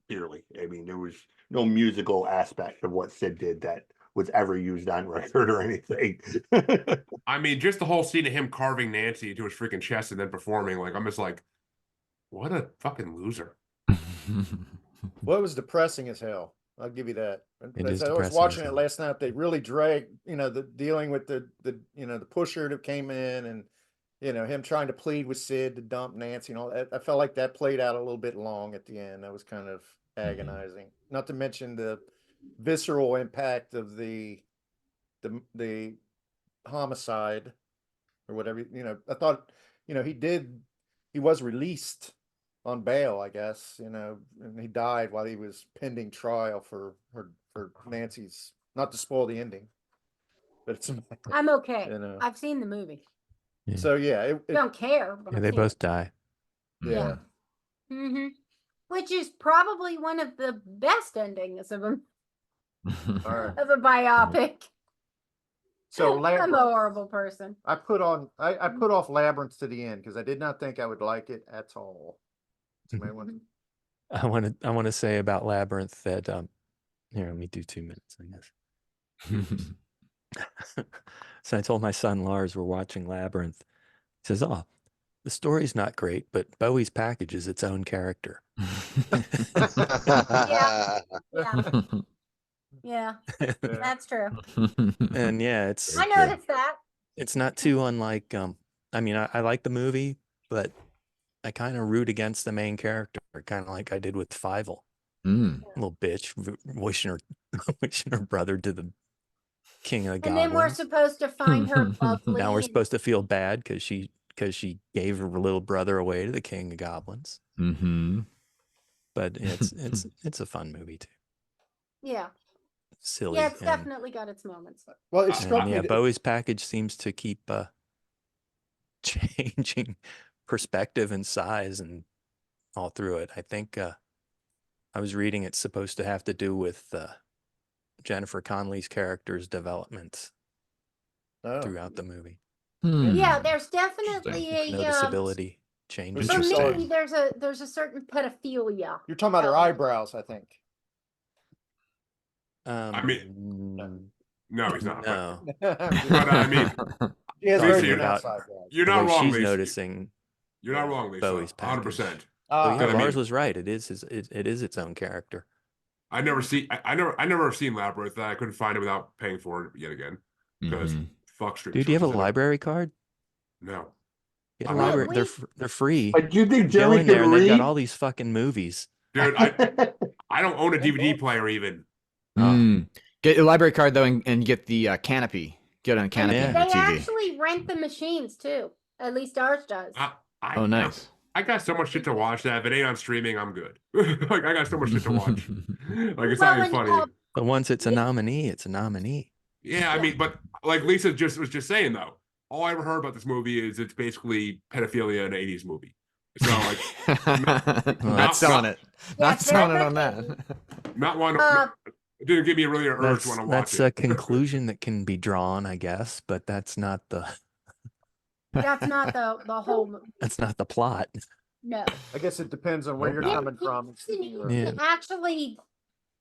purely. I mean, there was no musical aspect of what Sid did that was ever used on record or anything. I mean, just the whole scene of him carving Nancy into his freaking chest and then performing, like, I'm just like, what a fucking loser. Well, it was depressing as hell. I'll give you that. Is As I was depressing watching as it hell. last night, they really dragged, the dealing with the pusher that came in and, him trying to plead with Sid to dump Nancy and all that. I felt like that played out a little bit long at the end. That was kind of agonizing. Not to mention the visceral impact of the homicide or whatever. I thought, he was released on bail, I guess, and he died while he was pending trial for Nancy's, not to spoil the ending, but it's, I'm okay. You I've seen the movie. so yeah, Don't care. But Yeah, I've they seen both it. die. yeah. Mm-hmm. Which is probably one of the best endings of a All right. of a biopic. So I'm Labyrinth, a horrible person. I put off Labyrinth to the end because I did not think I would like it at all. Somebody want- I want to say about Labyrinth that here, let me do 2 minutes, I guess. So I told my son Lars we're watching Labyrinth. He says, "Oh, the story's not great, but Bowie's package is its own character." Yeah, that's true. And yeah, it's I noticed that. it's not too unlike I mean, I like the movie, but I kind of root against the main character, kind of like I did with Fievel. Little bitch, wishing her brother to the king of the And goblins. then we're supposed to find her lovely. Now we're and- supposed to feel bad because she gave her little brother away to the king of goblins. But it's a fun movie too. Yeah. Silly. Yeah, it's and- definitely got its moments. Well, it and, struck me. yeah, that- Bowie's package seems to keep changing perspective and size and all through it. I think I was reading it's supposed to have to do with Jennifer Connelly's character's development throughout the movie. Yeah, there's definitely a Noticeability changes. for me, there's a certain pedophilia. You're talking about her eyebrows, I think. I mean, no, he's not. No. But I mean, She has Lisa, very you're pronounced not, eyebrows. you're The not way wrong, she's Lisa. noticing You're not wrong, Lisa. Bowie's 100%. Oh, yeah, I mean, Lars was right. It is it is its own character. I never have seen Labyrinth. I couldn't find it without paying for it yet again because fuck streaming. Dude, do you have a services. library card? No. Get a I'm library. not- They're free. But do you think Go Jeremy in there can and they've got read? all these fucking movies. Dude, I don't own a DVD player even. Get a library card though, and get the canopy. Get on a canopy Yeah. on They your TV. actually rent the machines too. At least ours does. Oh, nice. I got so much shit to watch that if it ain't on streaming, I'm good. Like I got so much shit to watch. Like it's not even funny. But once it's a nominee, it's a nominee. Yeah, I mean, but like Lisa was just saying though, all I ever heard about this movie is it's basically pedophilia in an 80s movie. So like Not selling it. Not selling it on that. Not one. It didn't give me really an urge to want to watch That's it. a conclusion that can be drawn, I guess, but that's not the That's not the whole movie. that's not the plot. No. I guess it depends on where you're coming from. Yeah. Actually,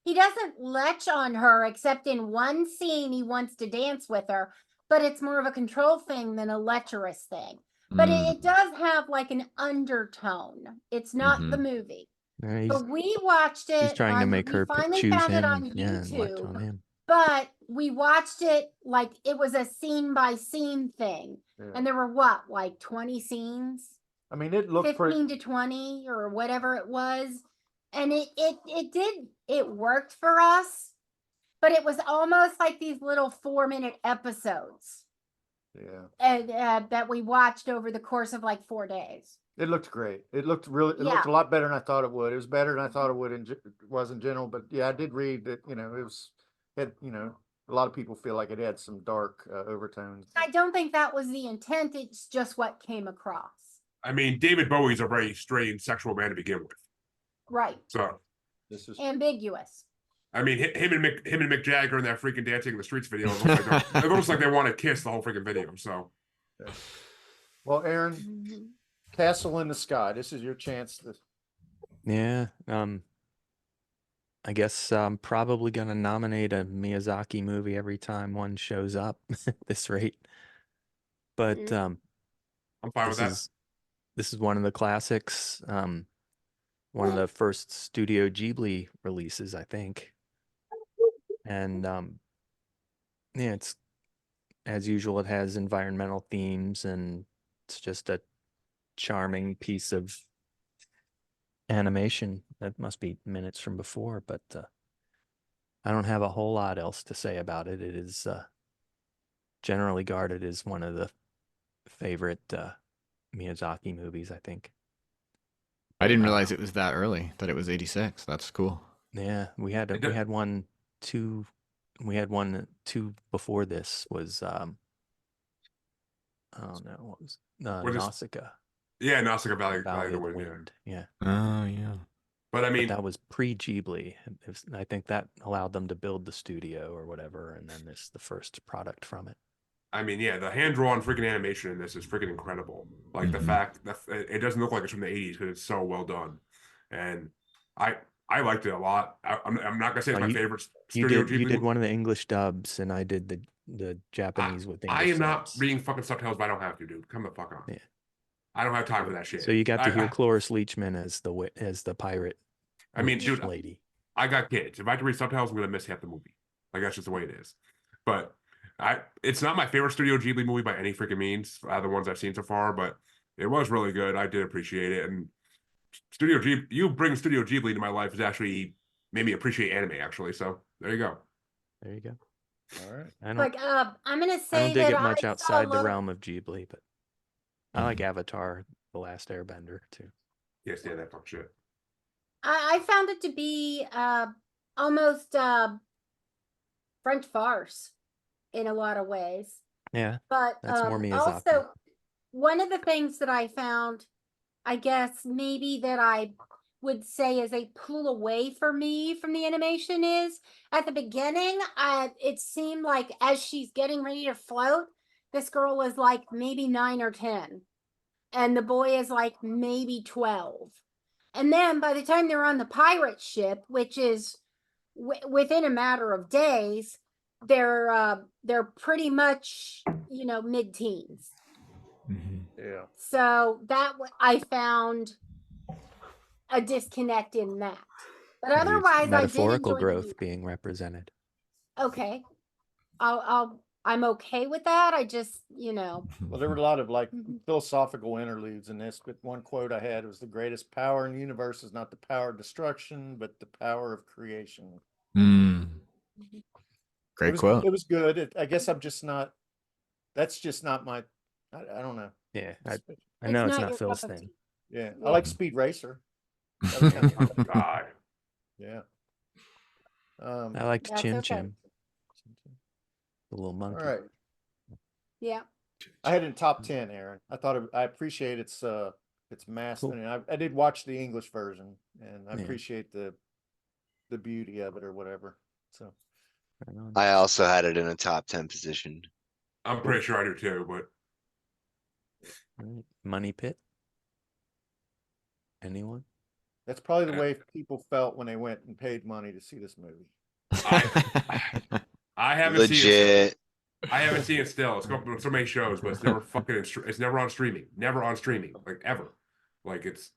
he doesn't lech on her except in one scene he wants to dance with her, but it's more of a control thing than a lecherous thing. But it does have like an undertone. It's not the movie. Yeah, But we watched it. he's trying to make we her finally choose found him. it on And, yeah, and left YouTube. on him. But we watched it like it was a scene by scene thing. Yeah. And there were what, like 20 scenes? I mean, it looked 15 to 20 or whatever it was. And it worked for us, but it was almost like these little 4-minute episodes. Yeah. And that we watched over the course of like 4 days. It looked great. It looked looked a lot better than I thought it would. It was better than I thought it would was in general. But yeah, I did read that, a lot of people feel like it had some dark overtones. I don't think that was the intent. It's just what came across. I mean, David Bowie's a very strange sexual man to begin with. Right. So this is ambiguous. I mean, him and Mick Jagger in that freaking Dancing in the Streets video. It looks like they want to kiss the whole freaking video. So, well, Aaron, Castle in the Sky. This is your chance to. Yeah. I guess I'm probably gonna nominate a Miyazaki movie every time one shows up at this rate. But I'm fine with that. This is one of the classics. One of the first Studio Ghibli releases, I think. And yeah, it's as usual, it has environmental themes, and it's just a charming piece of animation. That must be minutes from before, but I don't have a whole lot else to say about it. It is generally regarded as one of the favorite Miyazaki movies, I think. I didn't realize it was that early, that it was 86. That's cool. Yeah, we had one two before this was I don't know, what was Nausicaa. Yeah, Nausicaa Valley of the Wind. Yeah. Oh yeah. But I mean, that was pre-Ghibli. I think that allowed them to build the studio or whatever, and then this the first product from it. I mean, yeah, the hand-drawn freaking animation in this is freaking incredible. Like the fact that it doesn't look like it's from the 80s because it's so well done. And I liked it a lot. I'm not gonna say it's my favorite Studio Ghibli. You did one of the English dubs, and I did the Japanese with English. I am not subs. reading fucking subtitles, but I don't have to, dude. Come the fuck on. Yeah. I don't have time for that shit. So you got to hear Cloris Leachman as the pirate. I mean, dude, lady. I got kids. If I have to read subtitles, I'm gonna miss half the movie. Like that's just the way it is. But it's not my favorite Studio Ghibli movie by any freaking means, out of the ones I've seen so far, but it was really good. I did appreciate it. And you bring Studio Ghibli into my life has actually made me appreciate anime, actually. So there you go. There you go. All right. I'm gonna say I don't dig that it much I outside saw the realm of Ghibli, but I like Avatar: The Last Airbender too. Yes, yeah, that fuck shit. I found it to be almost French farce in a lot of ways. Yeah, but that's more Miyazaki. Also, one of the things that I found, I guess maybe that I would say is a pull away for me from the animation is at the beginning, it seemed like as she's getting ready to float, this girl is like maybe 9 or 10, and the boy is like maybe 12. And then by the time they're on the pirate ship, which is within a matter of days, they're pretty much, mid-teens. Yeah. So that I found a disconnect in that. But Maybe otherwise, it's metaphorical I did enjoy growth being represented. Okay, I'm okay with that. I just, Well, there were a lot of like philosophical interludes in this, but one quote I had was the greatest power in the universe is not the power of destruction, but the power of creation. Great quote. It was good. I guess I'm just not, that's just not my, I don't know. Yeah, I know it's not Phil's cup of thing. Yeah, I like Speed Racer. God. Yeah. I liked That's Chin okay. Chin, the little monkey. All right. Yeah. I had it in top 10, Aaron. I appreciate its mass. Cool. And I did watch the English version, and I Yeah. appreciate the beauty of it or whatever. So I also had it in a top 10 position. I'm pretty sure I do too, but Money Pit. Anyone? that's probably the way people felt when they went and paid money to see this movie. I haven't seen Legit. it. I haven't seen it still. It's going through so many shows, but it's never fucking. It's never on streaming. Never on streaming, like ever. Like it's.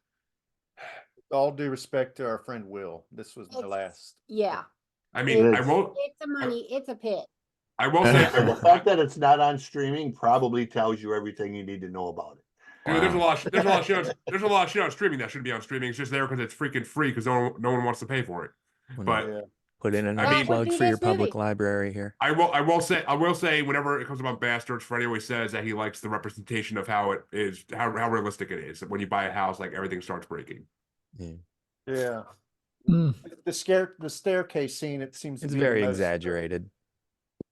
With all due respect to our friend Will, this was the last. Yeah. I mean, I It's- won't. It's a money. It's a pit. I won't say. And the fact that it's not on streaming probably tells you everything you need to know about it. Dude, there's a lot. There's a lot of shows. There's a lot of shit on streaming that shouldn't be on streaming. It's just there because it's freaking free because no one wants to pay for it. But Put in another plug for your public library here. I will say whenever it comes about Bastards, Freddie always says that he likes the representation of how it is, how realistic it is. When you buy a house, like everything starts breaking. Yeah. The staircase scene, it seems to It's be very the most, exaggerated.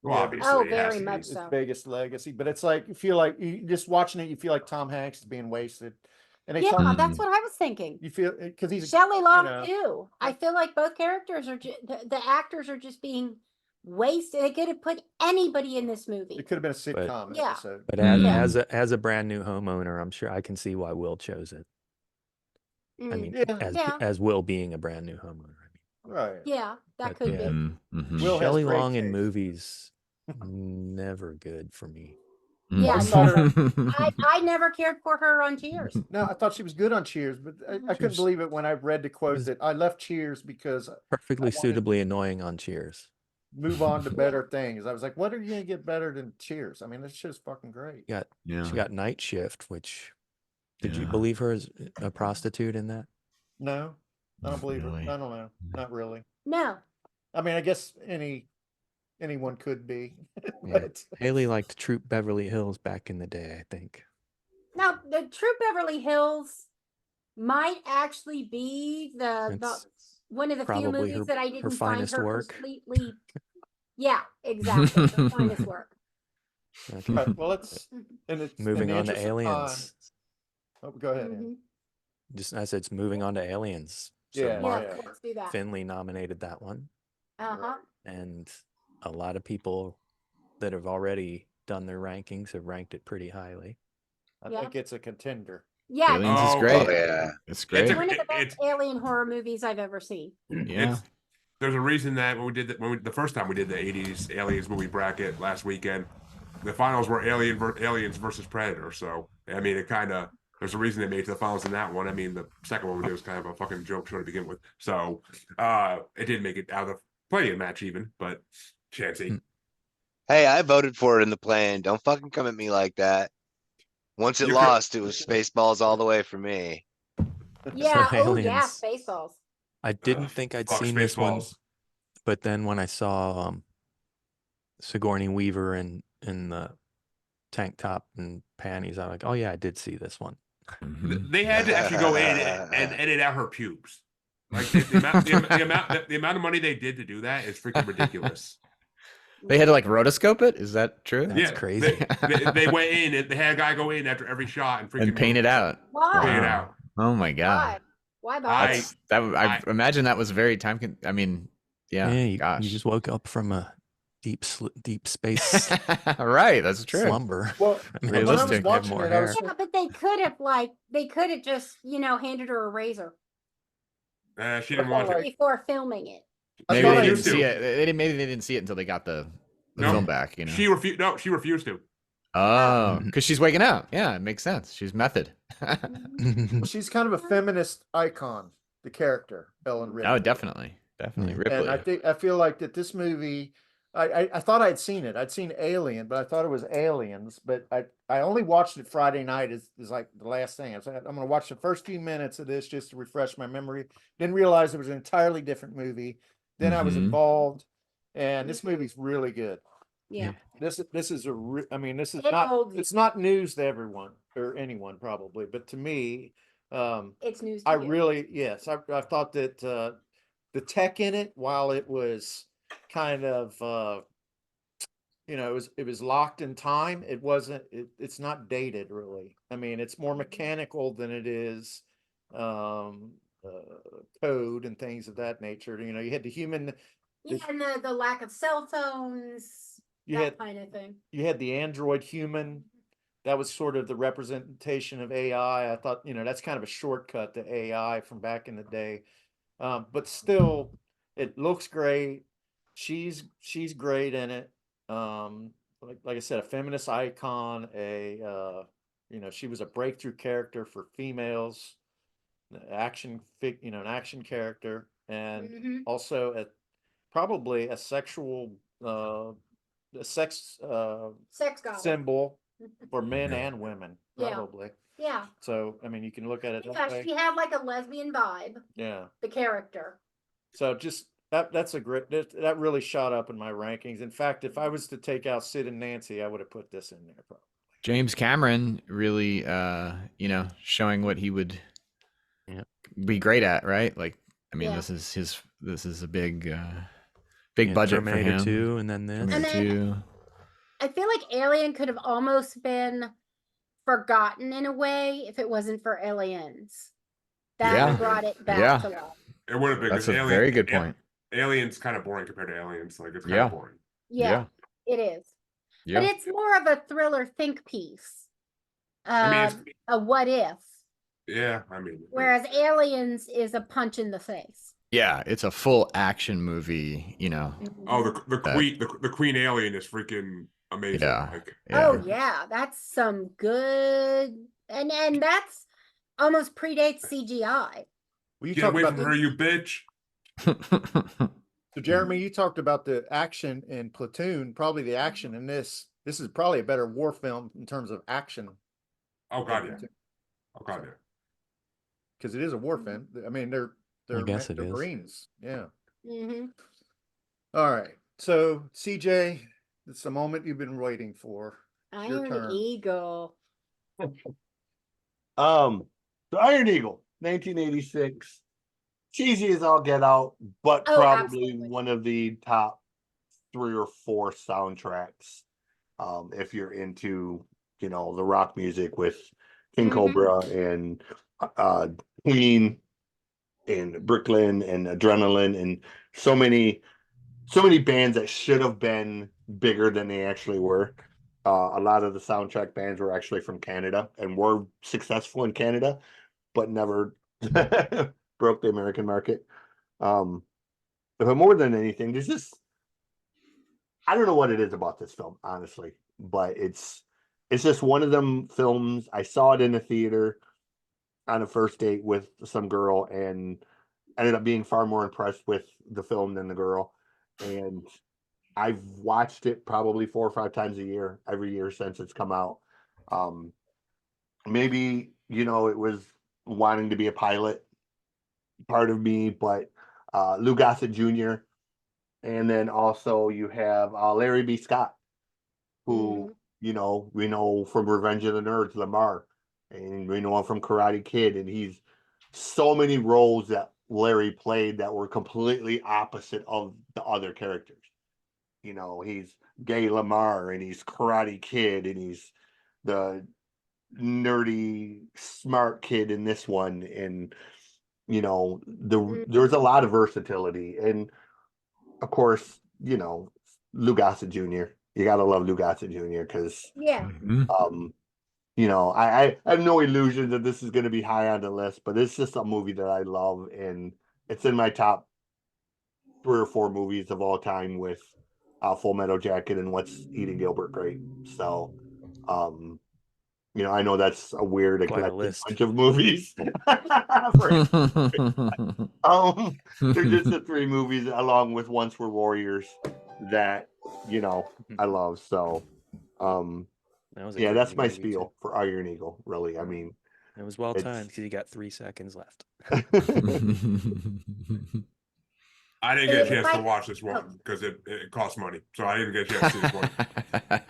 Well, obviously, Oh, it has very to be. much its so. biggest legacy. But it's like you feel like you just watching it, you feel like Tom Hanks is being wasted. And they Yeah, talk, that's what I was thinking. you feel because he's Shelley Long you know, too. I feel like both characters are the actors are just being wasted. They could have put anybody in this movie. it could have been a sitcom Yeah. episode. But as a brand new homeowner, I'm sure I can see why Will chose it. I mean, as Will being a brand new homeowner. Right. Yeah, that could be. Will has Shelley great Long in taste. movies, never good for me. Yeah, I never cared for her on Cheers. No, I thought she was good on Cheers, but I couldn't believe it when I read the quote that I left Cheers because Perfectly suitably annoying on Cheers. move on to better things. I was like, what are you gonna get better than Cheers? I mean, this shit's fucking great. She got Night Shift, which did you believe her as a prostitute in that? No, I don't believe her. I don't know. Not really. No. I mean, I guess anyone could be. But Haley liked Troop Beverly Hills back in the day, I think. Now, the Troop Beverly Hills might actually be the one of the few movies that I didn't find her work. completely. Yeah, exactly. Her finest work. Okay. Right, well, it's moving on to Aliens. Oh, go ahead. Ann. I said it's moving on to Aliens. So Yeah, Mark let's do that. Finley nominated that one. Uh-huh. And a lot of people that have already done their rankings have ranked it pretty highly. I think it's a contender. Yeah, Aliens is great. Oh, yeah. It's great. It's one of the best alien horror movies I've ever seen. Yeah. There's a reason that when we did the first time we did the 80s Aliens movie bracket last weekend, the finals were Aliens versus Predator. So I mean, there's a reason they made it to the finals in that one. I mean, the second one we did was kind of a fucking joke show to begin with. So it didn't make it out of the play-in match even, but chancy. Hey, I voted for it in the play-in. Don't fucking come at me like that. Once it lost, it was Spaceballs all the way for me. Yeah, So oh yeah, Aliens. Spaceballs. I didn't think I'd seen this one, but then when I saw Sigourney Weaver in the tank top and panties, I'm like, oh yeah, I did see this one. They had to actually go in and edit out her pubes. Like the amount of money they did to do that is freaking ridiculous. They had to like rotoscope it. Is that true? That's crazy. They went in and they had a guy go in after every shot and freaking And paint it out. Why? Paint it out. Oh my god. Why bother? I imagine that was very time. I mean, you gosh. just woke up from a deep space. Right, that's true. Slumber. Well, realistic. when I was watching it, I was Yeah, but they could have just handed her a razor she didn't want it. before filming it. Maybe they didn't see it. Maybe they didn't see it until they got the film back. You know, she refused. No, she refused to. Oh, because she's waking up. Yeah, it makes sense. She's method. Well, she's kind of a feminist icon, the character Ellen Ripley. Oh, definitely, Ripley. And I feel like that this movie, I thought I'd seen it. I'd seen Alien, but I thought it was Aliens. But I only watched it Friday night. Is like the last thing. I was like, I'm going to watch the first few minutes of this just to refresh my memory. Didn't realize it was an entirely different movie. Then I was involved, and this movie's really good. Yeah. This is this is holds it's not news to everyone or anyone probably, but to me, it's news. I thought that the tech in it, while it was kind of it was locked in time, it's not dated really. I mean, it's more mechanical than it is code and things of that nature. You know, you had the human. And the lack of cell phones, kind of thing. You had the android human. That was sort of the representation of AI. I thought, that's kind of a shortcut to AI from back in the day. But still, it looks great. She's great in it. Like I said, a feminist icon, she was a breakthrough character for females, an action character, and also probably a sexual sex god symbol for men and women. Yeah. probably. Yeah. So, I mean, you can look at it that Yeah, way. she had like a lesbian vibe, Yeah. the character. So just that's a great that really shot up in my rankings. In fact, if I was to take out Sid and Nancy, I would have put this in there probably. James Cameron really, showing what he would be great at, right? Like, I mean, Yeah. this is a big budget for Terminator him. 2 and then this. And Terminator then 2. I feel like Alien could have almost been forgotten in a way if it wasn't for Aliens. That brought it back to life. It would have been. That's 'cause a very good point. Aliens kind of boring compared to Aliens. Like it's kind Yeah. of boring. Yeah, it is. Yeah. But it's more of a thriller think piece. I mean, A what if. Yeah, I mean. Whereas Aliens is a punch in the face. Yeah, it's a full action movie, Oh, the Queen Alien is freaking amazing. Yeah. Like, Oh yeah, that's some good and that's almost predates CGI. Well, you get talk away about from her, you bitch. So Jeremy, you talked about the action in Platoon. Probably the action in this is probably a better war film in terms of action. Oh god, yeah. Oh god, yeah. Because it is a war film. I mean, they're guess it is. Marines. Yeah. Mm-hmm. All right. So CJ, it's the moment you've been waiting for. It's your Iron turn. Eagle. The Iron Eagle, 1986. Cheesy as all get out, but Oh, probably absolutely. one of the top 3 or 4 soundtracks. If you're into, the rock music with King Cobra and Queen and Brooklyn and Adrenaline and so many bands that should have been bigger than they actually were. A lot of the soundtrack bands were actually from Canada and were successful in Canada, but never broke the American market. But more than anything, there's just, I don't know what it is about this film, honestly, but it's just one of them films. I saw it in the theater on a first date with some girl and ended up being far more impressed with the film than the girl. And I've watched it probably 4 or 5 times a year, every year since it's come out. Maybe, it was wanting to be a pilot part of me, but Lou Gossett Jr. And then also you have Larry B. Scott, who, we know from Revenge of the Nerds, Lamar, and we know him from Karate Kid, and he's so many roles that Larry played that were completely opposite of the other characters. He's Gay Lamar, and he's Karate Kid, and he's the nerdy, smart kid in this one, and there's a lot of versatility, and of course, Lou Gossett Jr. You gotta love Lou Gossett Jr. because I have no illusion that this is going to be high on the list, but it's just a movie that I love, and it's in my top 3 or 4 movies of all time with Full Metal Jacket and What's Eating Gilbert Grape. So, I know that's a weird eclectic bunch of movies. They're just the 3 movies, along with Once Were Warriors, that I love. So, that's my spiel for Iron Eagle. Really, I mean, it was well timed because you got 3 seconds left. I didn't get a chance to watch this one because it costs money, so I didn't get a chance to see this one.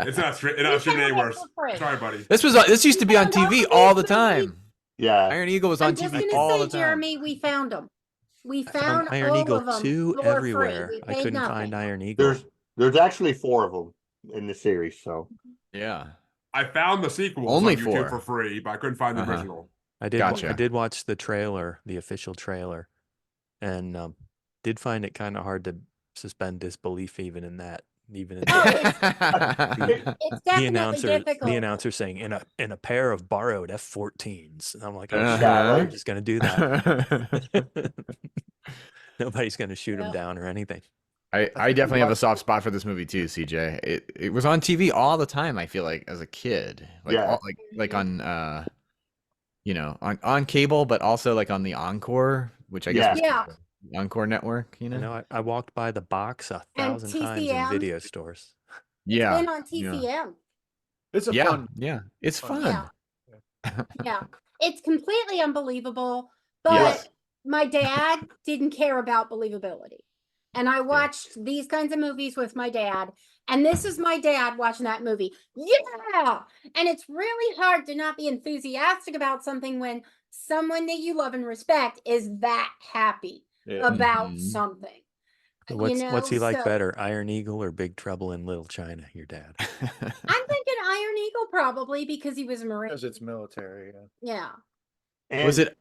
It's not streaming anywhere. Sorry, buddy. This used to be on TV all the time. Yeah, Iron Eagle was on TV all the time. Jeremy, we found them. We found Iron all Eagle of them 2 for everywhere. free. I couldn't find Iron Eagle. There's actually 4 of them in the series. So yeah, I found the sequel Only on YouTube 4 for free, but I couldn't find the original. I did watch the trailer, the official trailer, and did find it kind of hard to suspend disbelief even in that. Even in it's definitely difficult. The announcer saying in a pair of borrowed F-14s. And I'm like, oh, Uh-huh. shit, just gonna do that. Nobody's gonna shoot him down or anything. I definitely have a soft spot for this movie too, CJ. It was on TV all the time. I feel like as a kid, like on on cable, but also like on the Encore, which I guess was the Encore network. I walked by the box 1,000 times in video stores. Yeah, It's been on TCM. It's a fun. Yeah, it's fun. Yeah. Yeah, it's completely unbelievable, but Yes. my dad didn't care about believability. And I watched these kinds of movies with my dad, and this is my dad watching that movie. Yeah. And it's really hard to not be enthusiastic about something when someone that you love and respect is that happy about something. So You what's he know, like so better, Iron Eagle or Big Trouble in Little China? Your dad. I'm thinking Iron Eagle probably because he was a Marine. Because it's military. Yeah. And, Was it?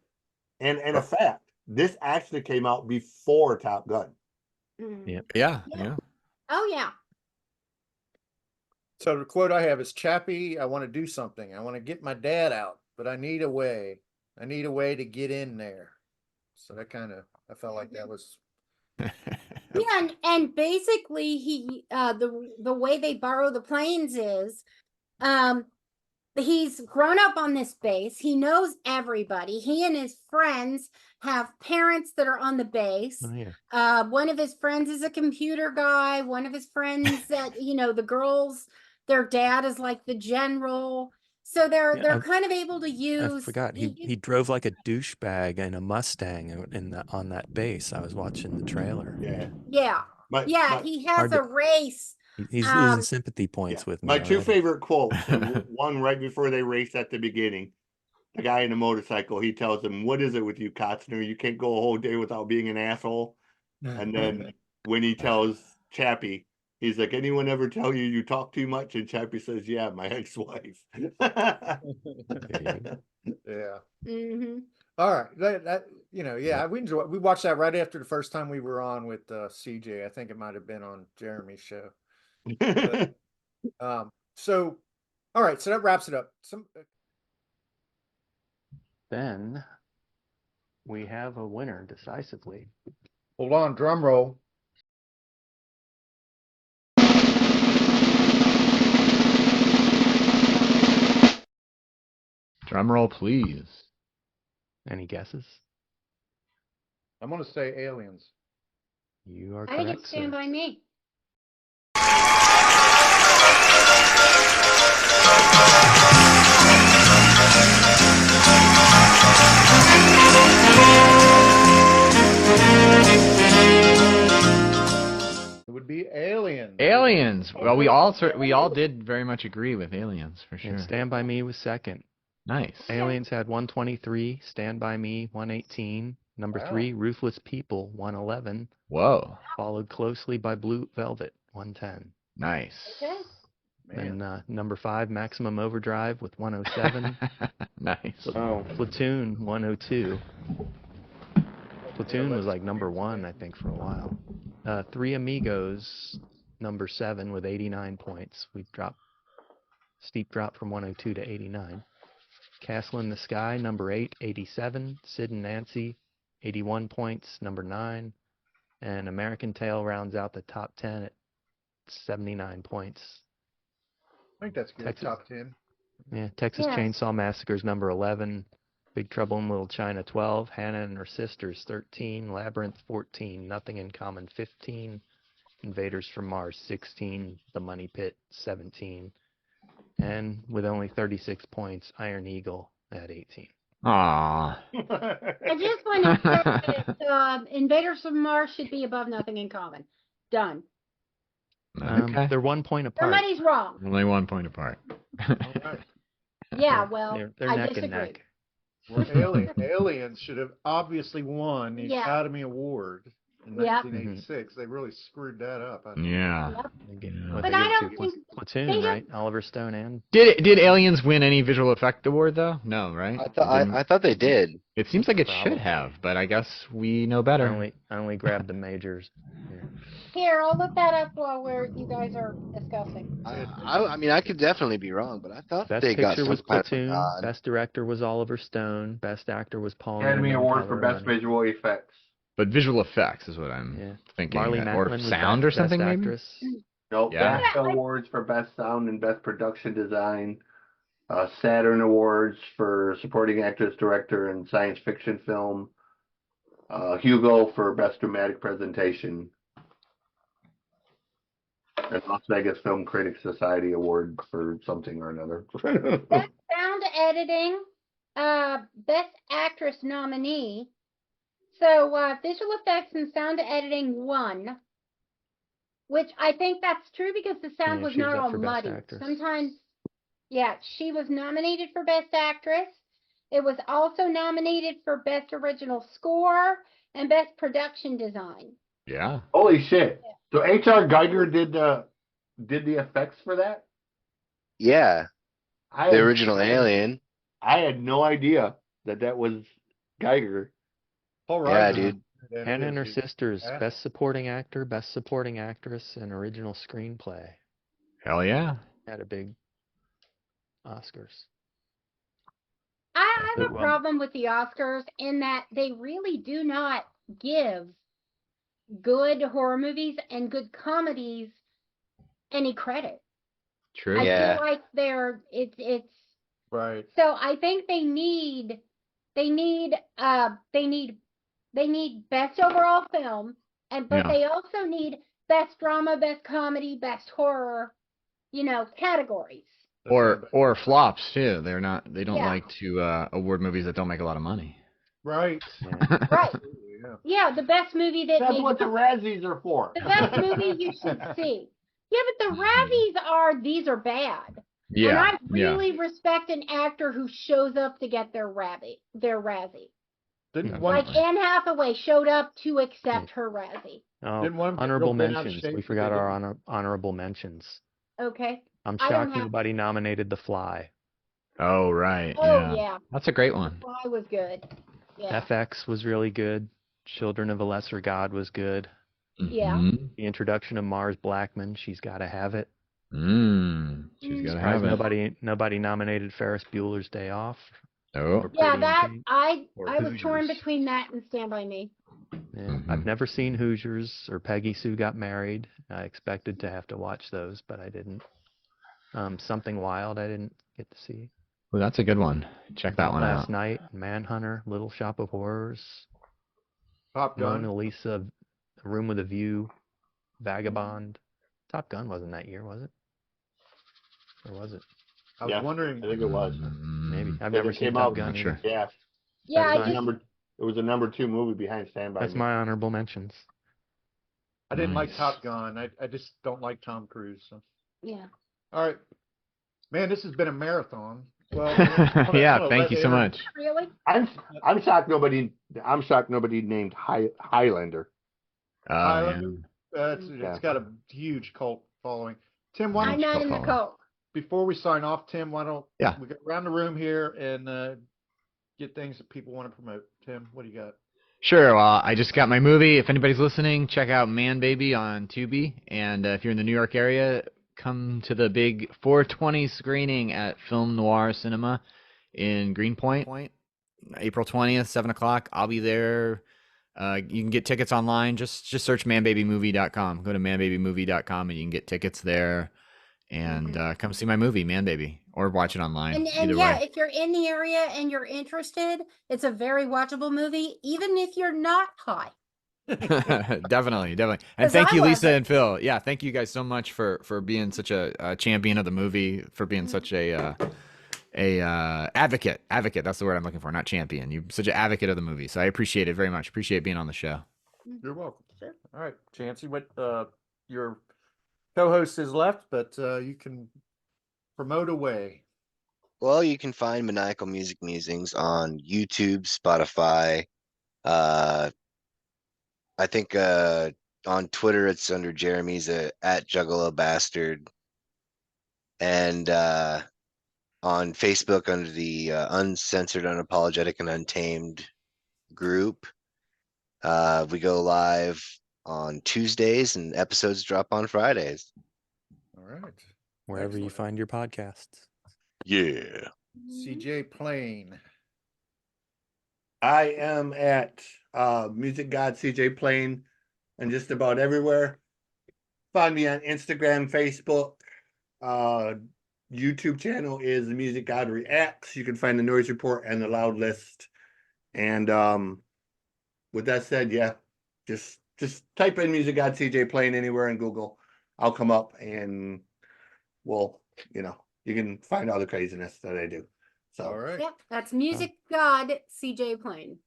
And a fact, this actually came out before Top Gun. Yeah. Yeah. Oh yeah. So the quote I have is, Chappie, I want to do something. I want to get my dad out, but I need a way. I need a way to get in there. So that kind of, I felt like that was. Yeah, and basically he the way they borrow the planes is he's grown up on this base. He knows everybody. He and his friends have parents that are on the base. Oh, yeah. One of his friends is a computer guy. One of his friends that, the girls, their dad is like the general. So they're kind of able to use. I forgot he drove like a douchebag in a Mustang on that base. I was watching the trailer. Yeah. He has a race. He's losing sympathy points with me. My two already. favorite quotes. One right before they race at the beginning. The guy in the motorcycle, he tells him, "What is it with you, Kotzner? You can't go a whole day without being an asshole." And then when he tells Chappie, he's like, "Anyone ever tell you you talk too much?" And Chappie says, "Yeah, my ex-wife." Yeah. Mm-hmm. All right. We watched that right after the first time we were on with CJ. I think it might have been on Jeremy's show. But, so, all right. So that wraps it up. Then we have a winner decisively. Hold on, drum roll. Drum roll, please. Any guesses? I'm going to say Aliens. You are I think correct, it's Stand sir. By Me. It would be Aliens. Aliens. Well, we all did very much agree with Aliens for sure. And Stand By Me was second. Nice. Aliens had 123. Stand By Me 118. Number 3, Ruthless People 111. Whoa. Followed closely by Blue Velvet 110. Nice. Okay. Then number 5, Maximum Overdrive with 107. Nice. Platoon 102. Platoon was like number 1, I think, for a while. Three Amigos, number 7 with 89 points. We've dropped, steep drop from 102 to 89. Castle in the Sky, number 8, 87. Sid and Nancy, 81 points, number 9. And American Tail rounds out the top 10 at 79 points. I think that's good. Texas. Top 10. Yeah, Texas Chainsaw Massacre's number 11. Big Trouble in Little China 12. Hannah and Her Sisters 13. Labyrinth 14. Nothing in Common 15. Invaders from Mars 16. The Money Pit 17. And with only 36 points, Iron Eagle at 18. Aww. I just want to say that Invaders from Mars should be above Nothing in Common. Done. Okay. They're 1 point apart. Somebody's wrong. Only 1 point apart. Yeah, well, they're I neck disagree. and neck. Well, Aliens should have obviously won the Yeah. Academy Award in Yep. 1986. They really screwed that up. I think. Yeah. But I don't think Platoon, they right? Oliver Stone and Did Aliens win any visual effect award though? No, right? I thought they did. It seems like it Probably. should have, but I guess we know better. I only grabbed the majors. Here, I'll look that up while you guys are discussing. I mean, I could definitely be wrong, but I thought Best they got picture some was kind of Platoon. nod. Best director was Oliver Stone. Best actor was Paul Academy Newman, Award for Color Best Money. Visual Effects. But visual effects is what I'm thinking. Marlee Or Matlin was sound or best something maybe? actress. Nope. Yeah. BAFTA Awards for Best Sound and Best Production Design. Saturn Awards for Supporting Actress, Director, and Science Fiction Film. Hugo for Best Dramatic Presentation. And Las Vegas Film Critics Society Award for something or another. Best sound sound editing, best actress nominee. So visual effects and sound editing won, which I think that's true because the sound Yeah, was she was not up all for Best muddy. Actress. Sometimes, yeah, she was nominated for best actress. It was also nominated for best original score and best production design. Yeah. Holy shit! So H.R. Geiger did the effects for that. Yeah, I the had, original Alien. I had no idea that was Geiger. Paul Yeah, Reiser dude. did Hannah it, and her dude. sisters, Yeah. best supporting actor, best supporting actress, and original screenplay. Hell yeah. Had a big Oscars. I So, have a problem with the Oscars in that they really do not give good horror movies and good comedies any credit. True. I Yeah. feel like it's Right. so I think they need best overall film but Yeah. they also need best drama, best comedy, best horror, categories. Or flops too. They don't Yeah. like to award movies that don't make a lot of money. Right. Right. Yeah. Yeah, the best movie that That's made what the Razzies are for. the best movie you should see. Yeah, but the Razzies these are bad. Yeah. And I really respect an actor who shows up to get their Razzie. Didn't one Like Anne Hathaway showed up to accept her Razzie. Oh, Didn't one get honorable real bent out of mentions. shape We for forgot digging? our honorable mentions. Okay. I'm I don't shocked have- nobody nominated The Fly. Oh right. Oh yeah. That's a great one. Fly was good. Yeah. FX was really good. Children of a Lesser God was good. Yeah. Mhm. The introduction of Mars Blackman, She's Gotta Have It. She's gotta Surprised have it. nobody nominated Ferris Bueller's Day Off. Oh. or Yeah, Pretty in that Pink. I Or was torn Hoosiers. between that and Stand By Me. Yeah, I've never seen Hoosiers or Peggy Sue Got Married. I expected to have to watch those, but I didn't. Something Wild I didn't get to see. Well, that's a good one. Check that one Last out. Night, Manhunter, Little Shop of Horrors, Top Gun. Mona Lisa, A Room with a View, Vagabond. Top Gun wasn't that year, was it? Or was it? I was wondering. I think it was. Maybe. I've Because never it seen came Top out- Gun either. Yeah. Yeah, That's I my- just Number. It was a number 2 movie behind Stand By That's Me. my honorable mentions. I didn't like Nice. Top Gun. I just don't like Tom Cruise. So. yeah. All right, man, this has been a marathon. Well, Yeah, thank you so much. Really? I'm shocked nobody named Highlander. Highlander. Yeah. It's Yeah. got a huge cult following. Tim, why I'm don't not in the follow. cult. before we sign off, Tim, why don't Yeah. we go around the room here and get things that people want to promote? Tim, what do you got? Sure. Well, I just got my movie. If anybody's listening, check out Manbaby on Tubi. And if you're in the New York area, come to the big 420 screening at Film Noir Cinema in Greenpoint, April 20th, 7 o'clock. I'll be there. You can get tickets online. Just search manbabymovie.com. Go to manbabymovie.com and you can get tickets there. And come see my movie, Manbaby, or watch it online. And Either yeah, way. if you're in the area and you're interested, it's a very watchable movie, even if you're not high. Definitely. And 'Cause thank I you, Lisa wasn't. and Phil. Yeah, thank you guys so much for being such a champion of the movie, for being such a advocate. That's the word I'm looking for, not champion. You're such an advocate of the movie, so I appreciate it very much. Appreciate being on the show. You're welcome. Sure. All right, Chancey, what your co-host is left, but you can promote away. Well, you can find Maniacal Music Musings on YouTube, Spotify. I think on Twitter it's under Jeremy's at Juggalo Bastard, and on Facebook under the Uncensored, Unapologetic, and Untamed group. We go live on Tuesdays and episodes drop on Fridays. All right. Wherever you find your podcasts. Yeah. CJ Plain. I am at Music God CJ Plain and just about everywhere. Find me on Instagram, Facebook. YouTube channel is the Music God Reacts. You can find the Noise Report and the Loud List. And with that said, yeah, just type in Music God CJ Plain anywhere in Google. I'll come up and you can find all the craziness that I do. So All right. Yep, that's music god CJ Plain.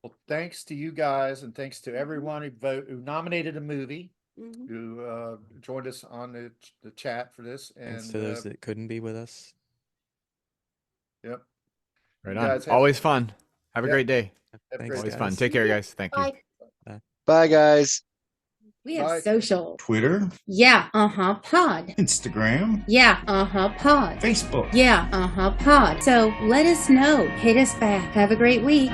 Well, thanks to you guys, and thanks to everyone who nominated a movie, who joined us on the chat for this. And Thanks to those that couldn't be with us. Yep. Right You on. guys have- Always fun. Have a Yep. great day. Have a Thanks, great Always day. fun. Take care, guys. Thank you. Bye. Bye, guys. We have Bye. social. Twitter, Yeah, pod. Instagram, Yeah, pod. Facebook. Yeah, pod. So let us know. Hit us back. Have a great week.